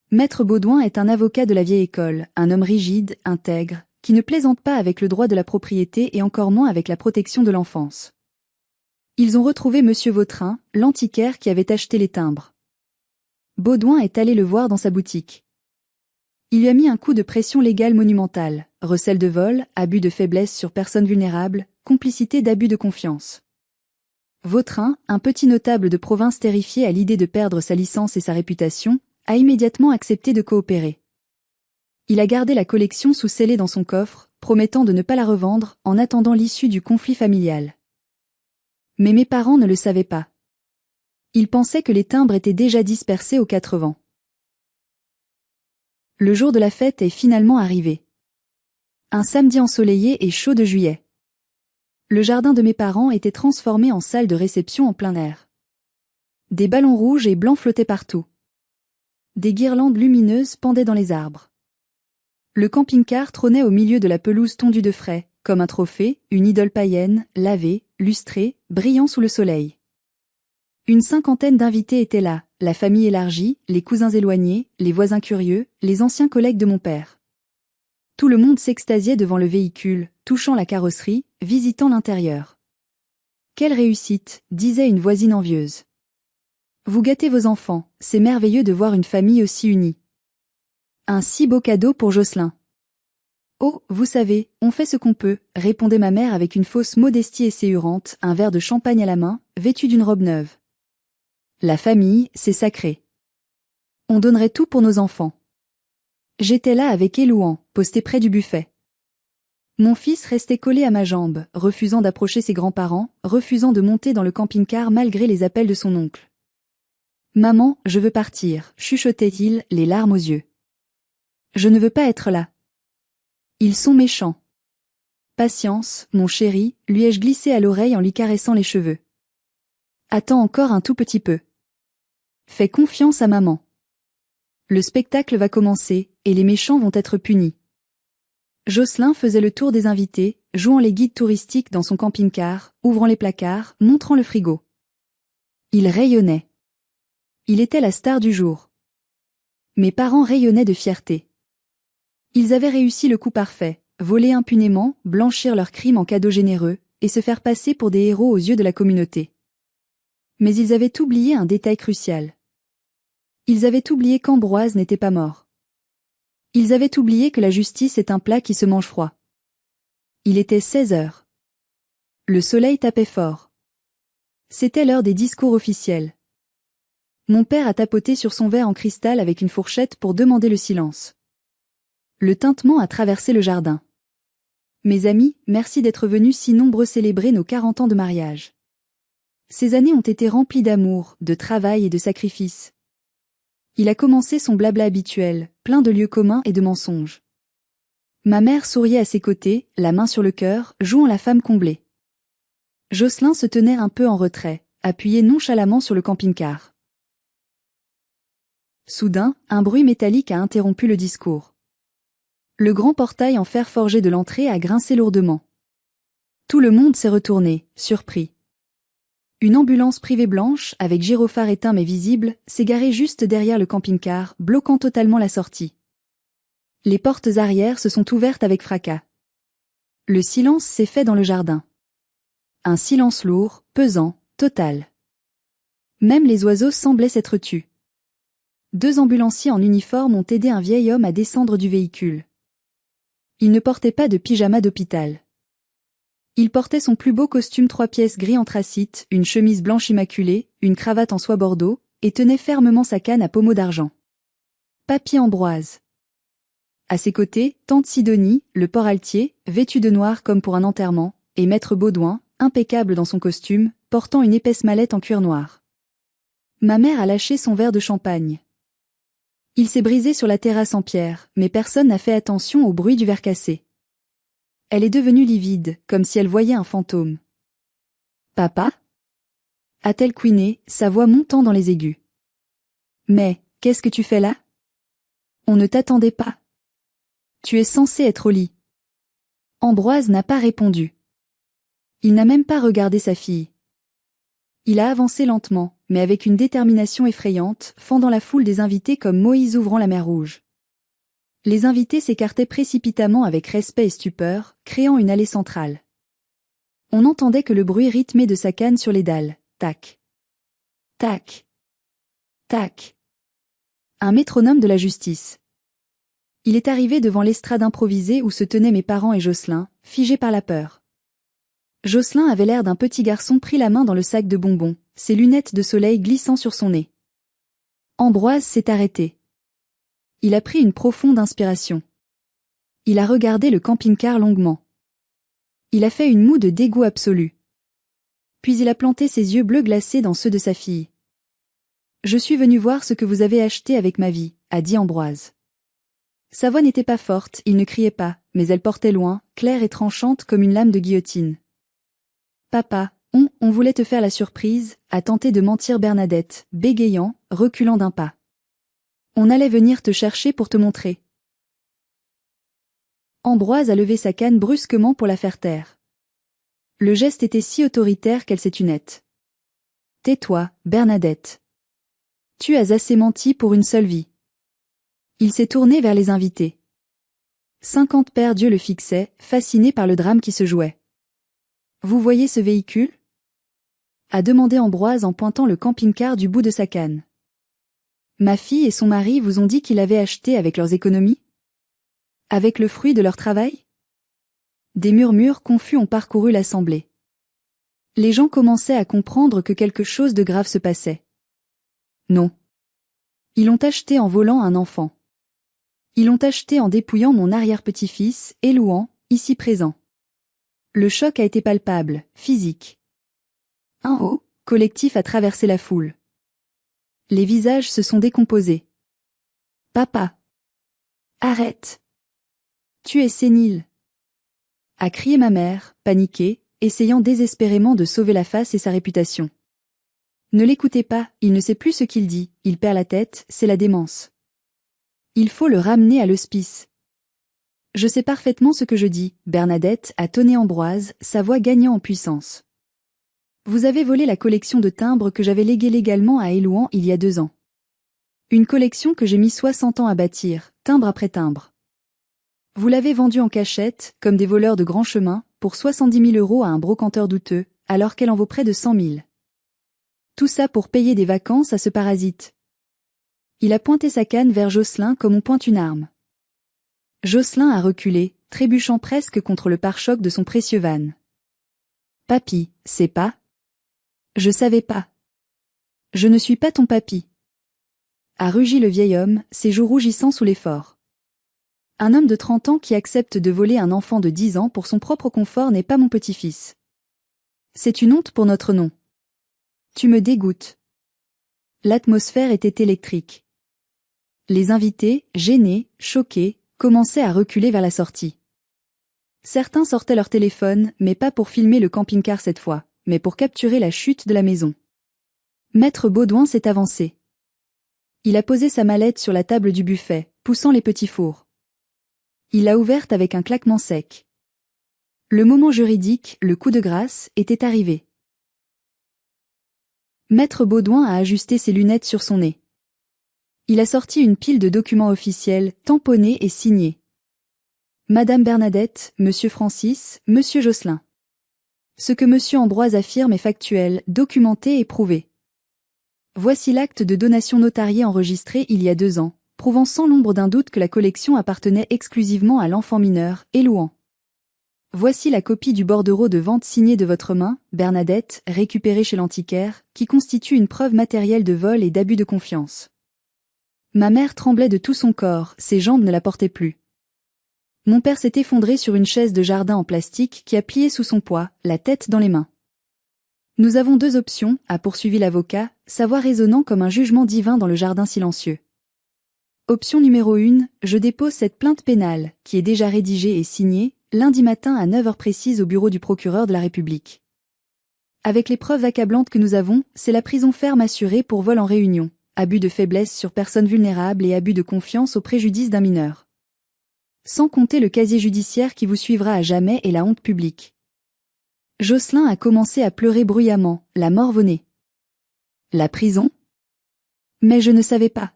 Maître Baudouin est un avocat de la vieille école, un homme rigide, intègre, qui ne plaisante pas avec le droit de la propriété et encore moins avec la protection de l'enfance. Ils ont retrouvé Monsieur Vautrin, l'antiquaire qui avait acheté les timbres. Baudouin est allé le voir dans sa boutique. Il lui a mis un coup de pression légale monumental, recel de vol, abus de faiblesse sur personnes vulnérables, complicité d'abus de confiance. Vautrin, un petit notable de province terrifié à l'idée de perdre sa licence et sa réputation, a immédiatement accepté de coopérer. Il a gardé la collection sous scellé dans son coffre, promettant de ne pas la revendre en attendant l'issue du conflit familial. Mais mes parents ne le savaient pas. Ils pensaient que les timbres étaient déjà dispersés aux 4 vents. Le jour de la fête est finalement arrivé. Un samedi ensoleillé et chaud de juillet. Le jardin de mes parents était transformé en salle de réception en plein air. Des ballons rouges et blancs flottaient partout. Des guirlandes lumineuses pendaient dans les arbres. Le camping-car trônait au milieu de la pelouse tondue de frais, comme un trophée, une idole païenne, lavée, lustrée, brillant sous le soleil. Une cinquantaine d'invités étaient là, la famille élargie, les cousins éloignés, les voisins curieux, les anciens collègues de mon père. Tout le monde s'extasiait devant le véhicule, touchant la carrosserie, visitant l'intérieur. Quelle réussite, disait une voisine envieuse. Vous gâtez vos enfants, c'est merveilleux de voir une famille aussi unie. Un si beau cadeau pour Jocelyn. Oh, vous savez, on fait ce qu'on peut, répondait ma mère avec une fausse modestie esséurante, un verre de champagne à la main, vêtue d'une robe neuve. La famille, c'est sacré. On donnerait tout pour nos enfants. J'étais là avec Élouan, posté près du buffet. Mon fils restait collé à ma jambe, refusant d'approcher ses grands-parents, refusant de monter dans le camping-car malgré les appels de son oncle. Maman, je veux partir, chuchotait-il, les larmes aux yeux. Je ne veux pas être là. Ils sont méchants. Patience, mon chéri, lui ai-je glissé à l'oreille en lui caressant les cheveux. Attends encore un tout petit peu. Fais confiance à maman. Le spectacle va commencer, et les méchants vont être punis. Jocelyn faisait le tour des invités, jouant les guides touristiques dans son camping-car, ouvrant les placards, montrant le frigo. Il rayonnait. Il était la star du jour. Mes parents rayonnaient de fierté. Ils avaient réussi le coup parfait, voler impunément, blanchir leurs crimes en cadeaux généreux, et se faire passer pour des héros aux yeux de la communauté. Mais ils avaient oublié un détail crucial. Ils avaient oublié qu'Ambroise n'était pas mort. Ils avaient oublié que la justice est un plat qui se mange froid. Il était 16 heures. Le soleil tapait fort. C'était l'heure des discours officiels. Mon père a tapoté sur son verre en cristal avec une fourchette pour demander le silence. Le tintement a traversé le jardin. Mes amis, merci d'être venus si nombreux célébrer nos 40 ans de mariage. Ces années ont été remplies d'amour, de travail et de sacrifices. Il a commencé son blabla habituel, plein de lieux communs et de mensonges. Ma mère souriait à ses côtés, la main sur le cœur, jouant la femme comblée. Jocelyn se tenait un peu en retrait, appuyé nonchalamment sur le camping-car. Soudain, un bruit métallique a interrompu le discours. Le grand portail en fer forgé de l'entrée a grincé lourdement. Tout le monde s'est retourné, surpris. Une ambulance privée blanche, avec gyrophare éteint mais visible, s'est garée juste derrière le camping-car, bloquant totalement la sortie. Les portes arrière se sont ouvertes avec fracas. Le silence s'est fait dans le jardin. Un silence lourd, pesant, total. Même les oiseaux semblaient s'être tus. 2 ambulanciers en uniforme ont aidé un vieil homme à descendre du véhicule. Il ne portait pas de pyjama d'hôpital. Il portait son plus beau costume 3 pièces gris anthracite, une chemise blanche immaculée, une cravate en soie bordeaux, et tenait fermement sa canne à pommeau d'argent. Papy Ambroise. À ses côtés, tante Sidonie, le port altier, vêtu de noir comme pour un enterrement, et maître Baudouin, impeccable dans son costume, portant une épaisse mallette en cuir noir. Ma mère a lâché son verre de champagne. Il s'est brisé sur la terrasse en pierre, mais personne n'a fait attention au bruit du verre cassé. Elle est devenue livide, comme si elle voyait un fantôme. « Papa » a-t-elle couiné, sa voix montant dans les aigus. « Mais, qu'est-ce que tu fais là ? On ne t'attendait pas. Tu es censé être au lit. » Ambroise n'a pas répondu. Il n'a même pas regardé sa fille. Il a avancé lentement, mais avec une détermination effrayante, fendant la foule des invités comme Moïse ouvrant la mer Rouge. Les invités s'écartaient précipitamment avec respect et stupeur, créant une allée centrale. On n'entendait que le bruit rythmé de sa canne sur les dalles. Tac. Tac. Tac. Un métronome de la justice. Il est arrivé devant l'estrade improvisée où se tenaient mes parents et Jocelyn, figés par la peur. Jocelyn avait l'air d'un petit garçon pris la main dans le sac de bonbons, ses lunettes de soleil glissant sur son nez. Ambroise s'est arrêté. Il a pris une profonde inspiration. Il a regardé le camping-car longuement. Il a fait une moue de dégoût absolu. Puis il a planté ses yeux bleus glacés dans ceux de sa fille. « Je suis venu voir ce que vous avez acheté avec ma vie », a dit Ambroise. Sa voix n'était pas forte, il ne criait pas, mais elle portait loin, claire et tranchante comme une lame de guillotine. « Papa, on voulait te faire la surprise », a tenté de mentir Bernadette, bégayant, reculant d'un pas. « On allait venir te chercher pour te montrer. » Ambroise a levé sa canne brusquement pour la faire taire. Le geste était si autoritaire qu'elle s'est tue net. Tais-toi, Bernadette. Tu as assez menti pour une seule vie. Il s'est tourné vers les invités. 50 paires d'yeux le fixaient, fascinés par le drame qui se jouait. Vous voyez ce véhicule? A demandé Ambroise en pointant le camping-car du bout de sa canne. Ma fille et son mari vous ont dit qu'ils l'avaient acheté avec leurs économies? Avec le fruit de leur travail? Des murmures confus ont parcouru l'assemblée. Les gens commençaient à comprendre que quelque chose de grave se passait. Non. Ils l'ont acheté en volant un enfant. Ils l'ont acheté en dépouillant mon arrière-petit-fils, Élouan, ici présent. Le choc a été palpable, physique. Un oh collectif a traversé la foule. Les visages se sont décomposés. Papa! Arrête! Tu es sénile! A crié ma mère, paniquée, essayant désespérément de sauver la face et sa réputation. Ne l'écoutez pas, il ne sait plus ce qu'il dit, il perd la tête, c'est la démence. Il faut le ramener à l'hospice. Je sais parfaitement ce que je dis, Bernadette, a tonné Ambroise, sa voix gagnant en puissance. Vous avez volé la collection de timbres que j'avais léguée légalement à Élouan il y a 2 ans. Une collection que j'ai mis 60 ans à bâtir, timbre après timbre. Vous l'avez vendue en cachette, comme des voleurs de grand chemin, pour 70 000 € à un brocanteur douteux, alors qu'elle en vaut près de 100 000. Tout ça pour payer des vacances à ce parasite. Il a pointé sa canne vers Jocelyn comme on pointe une arme. Jocelyn a reculé, trébuchant presque contre le pare-choc de son précieux van. Papy, c'est pas? Je savais pas. Je ne suis pas ton papy. A rugi le vieil homme, ses joues rougissant sous l'effort. Un homme de 30 ans qui accepte de voler un enfant de 10 ans pour son propre confort n'est pas mon petit-fils. C'est une honte pour notre nom. Tu me dégoûtes. L'atmosphère était électrique. Les invités, gênés, choqués, commençaient à reculer vers la sortie. Certains sortaient leur téléphone, mais pas pour filmer le camping-car cette fois, mais pour capturer la chute de la maison. Maître Baudouin s'est avancé. Il a posé sa mallette sur la table du buffet, poussant les petits fours. Il l'a ouverte avec un claquement sec. Le moment juridique, le coup de grâce, était arrivé. Maître Baudouin a ajusté ses lunettes sur son nez. Il a sorti une pile de documents officiels, tamponnés et signés. Madame Bernadette, Monsieur Francis, Monsieur Jocelyn. Ce que Monsieur Ambroise affirme est factuel, documenté et prouvé. Voici l'acte de donation notarié enregistré il y a 2 ans, prouvant sans l'ombre d'un doute que la collection appartenait exclusivement à l'enfant mineur, Élouan. Voici la copie du bordereau de vente signé de votre main, Bernadette, récupéré chez l'antiquaire, qui constitue une preuve matérielle de vol et d'abus de confiance. Ma mère tremblait de tout son corps, ses jambes ne la portaient plus. Mon père s'est effondré sur une chaise de jardin en plastique qui a plié sous son poids, la tête dans les mains. Nous avons 2 options, a poursuivi l'avocat, sa voix résonnant comme un jugement divin dans le jardin silencieux. Option numéro 1, je dépose cette plainte pénale, qui est déjà rédigée et signée, lundi matin à 9 heures précises au bureau du procureur de la République. Avec les preuves accablantes que nous avons, c'est la prison ferme assurée pour vol en réunion, abus de faiblesse sur personne vulnérable et abus de confiance au préjudice d'un mineur. Sans compter le casier judiciaire qui vous suivra à jamais et la honte publique. Jocelyn a commencé à pleurer bruyamment, la morve au nez. La prison? Mais je ne savais pas.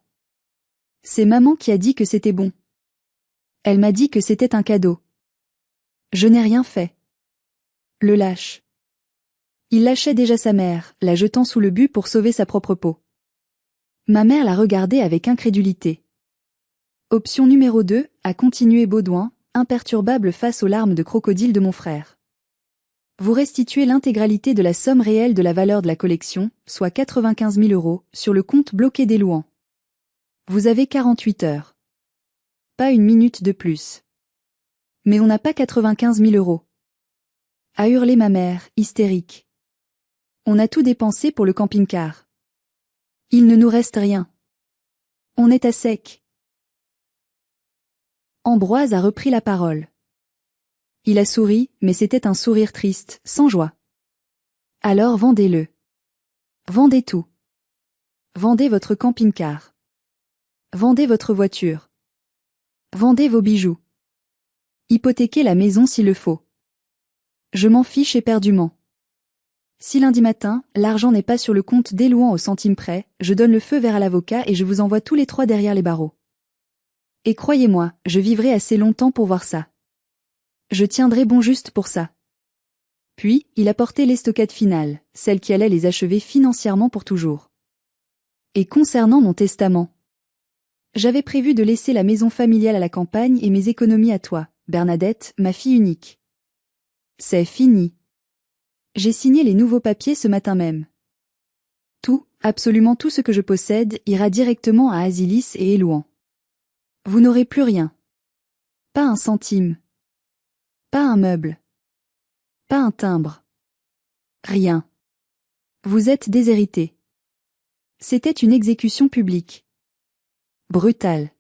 C'est maman qui a dit que c'était bon. Elle m'a dit que c'était un cadeau. Je n'ai rien fait. Le lâche. Il lâchait déjà sa mère, la jetant sous le but pour sauver sa propre peau. Ma mère l'a regardé avec incrédulité. Option numéro 2, a continué Baudouin, imperturbable face aux larmes de crocodile de mon frère. Vous restituez l'intégralité de la somme réelle de la valeur de la collection, soit 95 000 €, sur le compte bloqué d'Élouan. Vous avez 48 heures. Pas une minute de plus. Mais on n'a pas 95 000 €. A hurlé ma mère, hystérique. On a tout dépensé pour le camping-car. Il ne nous reste rien. On est à sec. Ambroise a repris la parole. Il a souri, mais c'était un sourire triste, sans joie. Alors vendez-le. Vendez tout. Vendez votre camping-car. Vendez votre voiture. Vendez vos bijoux. Hypothéquer la maison s'il le faut. Je m'en fiche éperdument. Si lundi matin, l'argent n'est pas sur le compte d'Élouan au centime près, je donne le feu vert à l'avocat et je vous envoie tous les trois derrière les barreaux. Et croyez-moi, je vivrai assez longtemps pour voir ça. Je tiendrai bon juste pour ça. Puis, il apportait l'estocade finale, celle qui allait les achever financièrement pour toujours. Et concernant mon testament, j'avais prévu de laisser la maison familiale à la campagne et mes économies à toi, Bernadette, ma fille unique. C'est fini. J'ai signé les nouveaux papiers ce matin même. Tout, absolument tout ce que je possède, ira directement à Asilis et Élouan. Vous n'aurez plus rien. Pas un centime. Pas un meuble. Pas un timbre. Rien. Vous êtes déshérités. C'était une exécution publique. Brutale.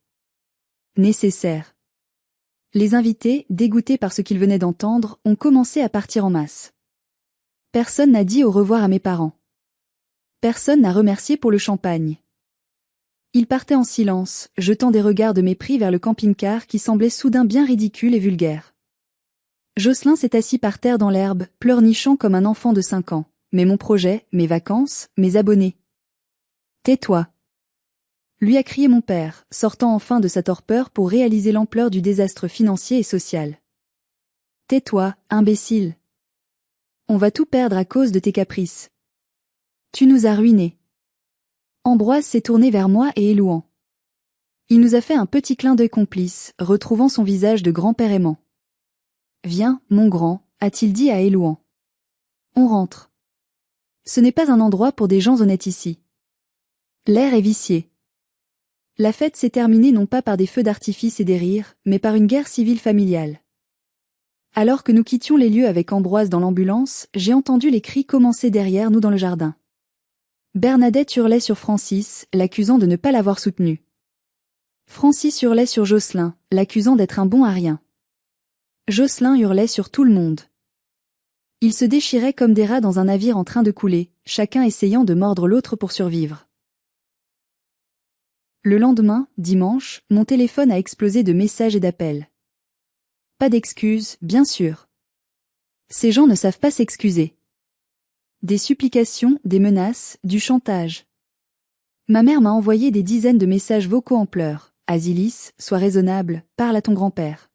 Nécessaire. Les invités, dégoûtés par ce qu'ils venaient d'entendre, ont commencé à partir en masse. Personne n'a dit au revoir à mes parents. Personne n'a remercié pour le champagne. Ils partaient en silence, jetant des regards de mépris vers le camping-car qui semblait soudain bien ridicule et vulgaire. Jocelyn s'est assis par terre dans l'herbe, pleurnichant comme un enfant de 5 ans. Mais mon projet, mes vacances, mes abonnés. Tais-toi. Lui a crié mon père, sortant enfin de sa torpeur pour réaliser l'ampleur du désastre financier et social. Tais-toi, imbécile. On va tout perdre à cause de tes caprices. Tu nous as ruinés. Ambroise s'est tourné vers moi et Élouan. Il nous a fait un petit clin d'œil complice, retrouvant son visage de grand-père aimant. Viens, mon grand, a-t-il dit à Élouan. On rentre. Ce n'est pas un endroit pour des gens honnêtes ici. L'air est vicié. La fête s'est terminée non pas par des feux d'artifice et des rires, mais par une guerre civile familiale. Alors que nous quittions les lieux avec Ambroise dans l'ambulance, j'ai entendu les cris commencer derrière nous dans le jardin. Bernadette hurlait sur Francis, l'accusant de ne pas l'avoir soutenu. Francis hurlait sur Jocelyn, l'accusant d'être un bon à rien. Jocelyn hurlait sur tout le monde. Ils se déchiraient comme des rats dans un navire en train de couler, chacun essayant de mordre l'autre pour survivre. Le lendemain, dimanche, mon téléphone a explosé de messages et d'appels. Pas d'excuses, bien sûr. Ces gens ne savent pas s'excuser. Des supplications, des menaces, du chantage. Ma mère m'a envoyé des dizaines de messages vocaux en pleurs. Asilis, sois raisonnable, parle à ton grand-père.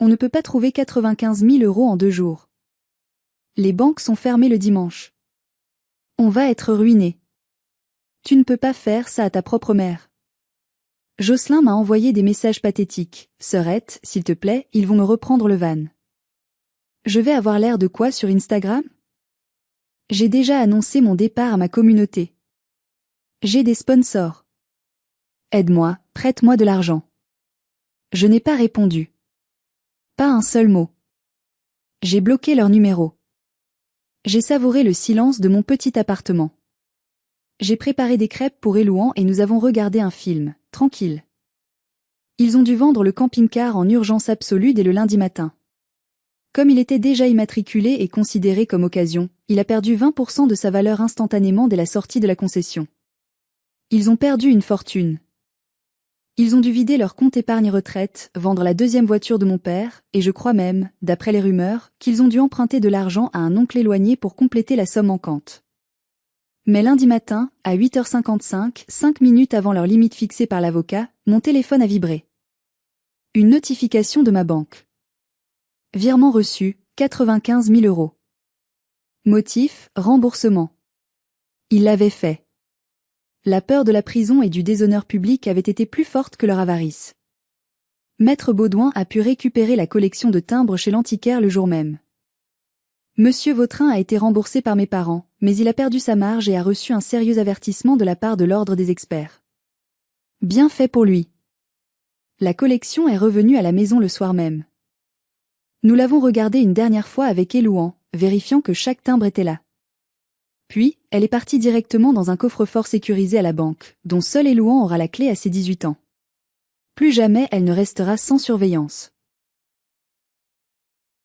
On ne peut pas trouver 95 000 € en 2 jours. Les banques sont fermées le dimanche. On va être ruiné. Tu ne peux pas faire ça à ta propre mère. Jocelyn m'a envoyé des messages pathétiques. Sœurette, s'il te plaît, ils vont me reprendre le van. Je vais avoir l'air de quoi sur Instagram? J'ai déjà annoncé mon départ à ma communauté. J'ai des sponsors. Aide-moi, prête-moi de l'argent. Je n'ai pas répondu. Pas un seul mot. J'ai bloqué leur numéro. J'ai savouré le silence de mon petit appartement. J'ai préparé des crêpes pour Élouan et nous avons regardé un film, tranquille. Ils ont dû vendre le camping-car en urgence absolue dès le lundi matin. Comme il était déjà immatriculé et considéré comme occasion, il a perdu 20% de sa valeur instantanément dès la sortie de la concession. Ils ont perdu une fortune. Ils ont dû vider leur compte épargne-retraite, vendre la 2e voiture de mon père, et je crois même, d'après les rumeurs, qu'ils ont dû emprunter de l'argent à un oncle éloigné pour compléter la somme manquante. Mais lundi matin, à 8h55, 5 minutes avant leur limite fixée par l'avocat, mon téléphone a vibré. Une notification de ma banque. Virement reçu, 95 000 €. Motif, remboursement. Ils l'avaient fait. La peur de la prison et du déshonneur public avait été plus forte que leur avarice. Maître Baudouin a pu récupérer la collection de timbres chez l'antiquaire le jour même. Monsieur Vautrin a été remboursé par mes parents, mais il a perdu sa marge et a reçu un sérieux avertissement de la part de l'ordre des experts. Bien fait pour lui. La collection est revenue à la maison le soir même. Nous l'avons regardée une dernière fois avec Élouan, vérifiant que chaque timbre était là. Puis, elle est partie directement dans un coffre-fort sécurisé à la banque, dont seul Élouan aura la clé à ses 18 ans. Plus jamais elle ne restera sans surveillance.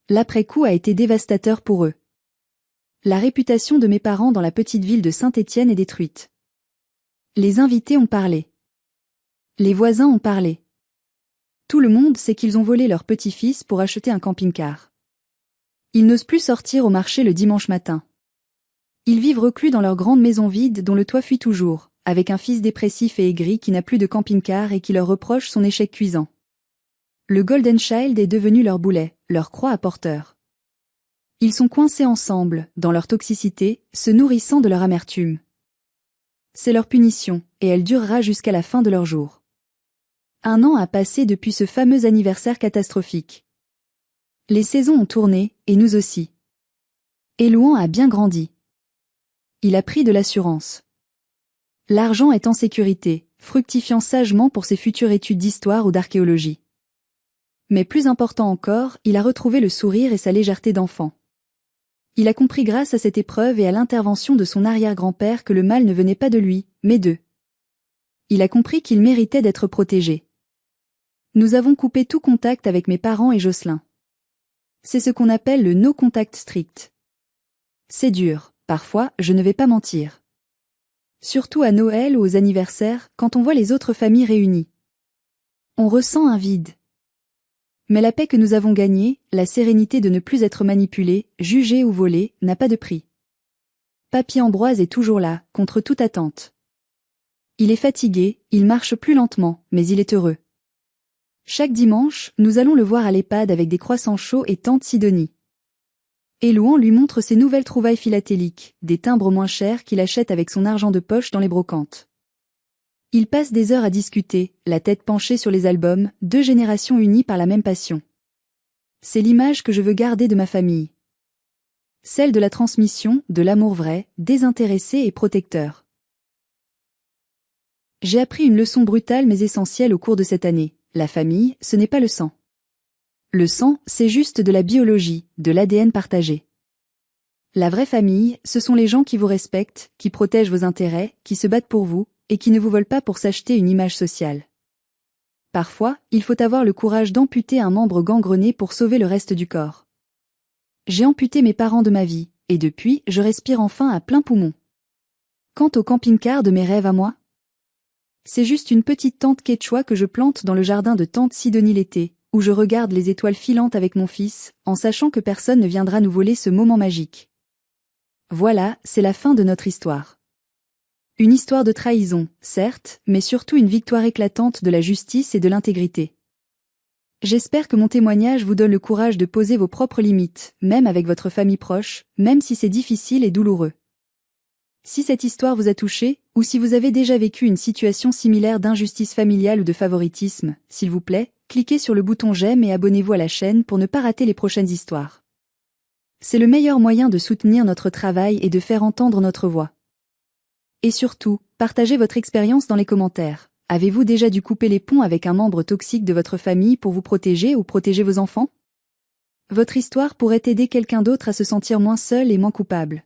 L'après-coup a été dévastateur pour eux. La réputation de mes parents dans la petite ville de Saint-Étienne est détruite. Les invités ont parlé. Les voisins ont parlé. Tout le monde sait qu'ils ont volé leur petit-fils pour acheter un camping-car. Ils n'osent plus sortir au marché le dimanche matin. Ils vivent reclus dans leur grande maison vide dont le toit fuit toujours, avec un fils dépressif et aigri qui n'a plus de camping-car et qui leur reproche son échec cuisant. Le Golden Child est devenu leur boulet, leur croix à porteur. Ils sont coincés ensemble, dans leur toxicité, se nourrissant de leur amertume. C'est leur punition, et elle durera jusqu'à la fin de leur jour. 1 an a passé depuis ce fameux anniversaire catastrophique. Les saisons ont tourné, et nous aussi. Elouan a bien grandi. Il a pris de l'assurance. L'argent est en sécurité, fructifiant sagement pour ses futures études d'histoire ou d'archéologie. Mais plus important encore, il a retrouvé le sourire et sa légèreté d'enfant. Il a compris grâce à cette épreuve et à l'intervention de son arrière-grand-père que le mal ne venait pas de lui, mais d'eux. Il a compris qu'il méritait d'être protégé. Nous avons coupé tout contact avec mes parents et Jocelyn. C'est ce qu'on appelle le no contact strict. C'est dur, parfois, je ne vais pas mentir. Surtout à Noël ou aux anniversaires, quand on voit les autres familles réunies. On ressent un vide. Mais la paix que nous avons gagnée, la sérénité de ne plus être manipulé, jugé ou volé, n'a pas de prix. Papy Ambroise est toujours là, contre toute attente. Il est fatigué, il marche plus lentement, mais il est heureux. Chaque dimanche, nous allons le voir à l'EHPAD avec des croissants chauds et tante Sidonie. Elouan lui montre ses nouvelles trouvailles philatéliques, des timbres moins chers qu'il achète avec son argent de poche dans les brocantes. Ils passent des heures à discuter, la tête penchée sur les albums, 2 générations unies par la même passion. C'est l'image que je veux garder de ma famille. Celle de la transmission, de l'amour vrai, désintéressé et protecteur. J'ai appris une leçon brutale mais essentielle au cours de cette année. La famille, ce n'est pas le sang. Le sang, c'est juste de la biologie, de l'ADN partagé. La vraie famille, ce sont les gens qui vous respectent, qui protègent vos intérêts, qui se battent pour vous, et qui ne vous volent pas pour s'acheter une image sociale. Parfois, il faut avoir le courage d'amputer un membre gangrené pour sauver le reste du corps. J'ai amputé mes parents de ma vie, et depuis, je respire enfin à plein poumon. Quant au camping-car de mes rêves à moi, c'est juste une petite tente quechua que je plante dans le jardin de tante Sidonie l'été, où je regarde les étoiles filantes avec mon fils, en sachant que personne ne viendra nous voler ce moment magique. Voilà, c'est la fin de notre histoire. Une histoire de trahison, certes, mais surtout une victoire éclatante de la justice et de l'intégrité. J'espère que mon témoignage vous donne le courage de poser vos propres limites, même avec votre famille proche, même si c'est difficile et douloureux. Si cette histoire vous a touché, ou si vous avez déjà vécu une situation similaire d'injustice familiale ou de favoritisme, s'il vous plaît, cliquez sur le bouton j'aime et abonnez-vous à la chaîne pour ne pas rater les prochaines histoires. C'est le meilleur moyen de soutenir notre travail et de faire entendre notre voix. Et surtout, partagez votre expérience dans les commentaires. Avez-vous déjà dû couper les ponts avec un membre toxique de votre famille pour vous protéger ou protéger vos enfants? Votre histoire pourrait aider quelqu'un d'autre à se sentir moins seul et moins coupable.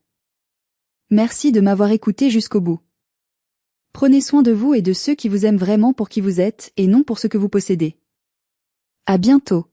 Merci de m'avoir écouté jusqu'au bout. Prenez soin de vous et de ceux qui vous aiment vraiment pour qui vous êtes et non pour ce que vous possédez. À bientôt.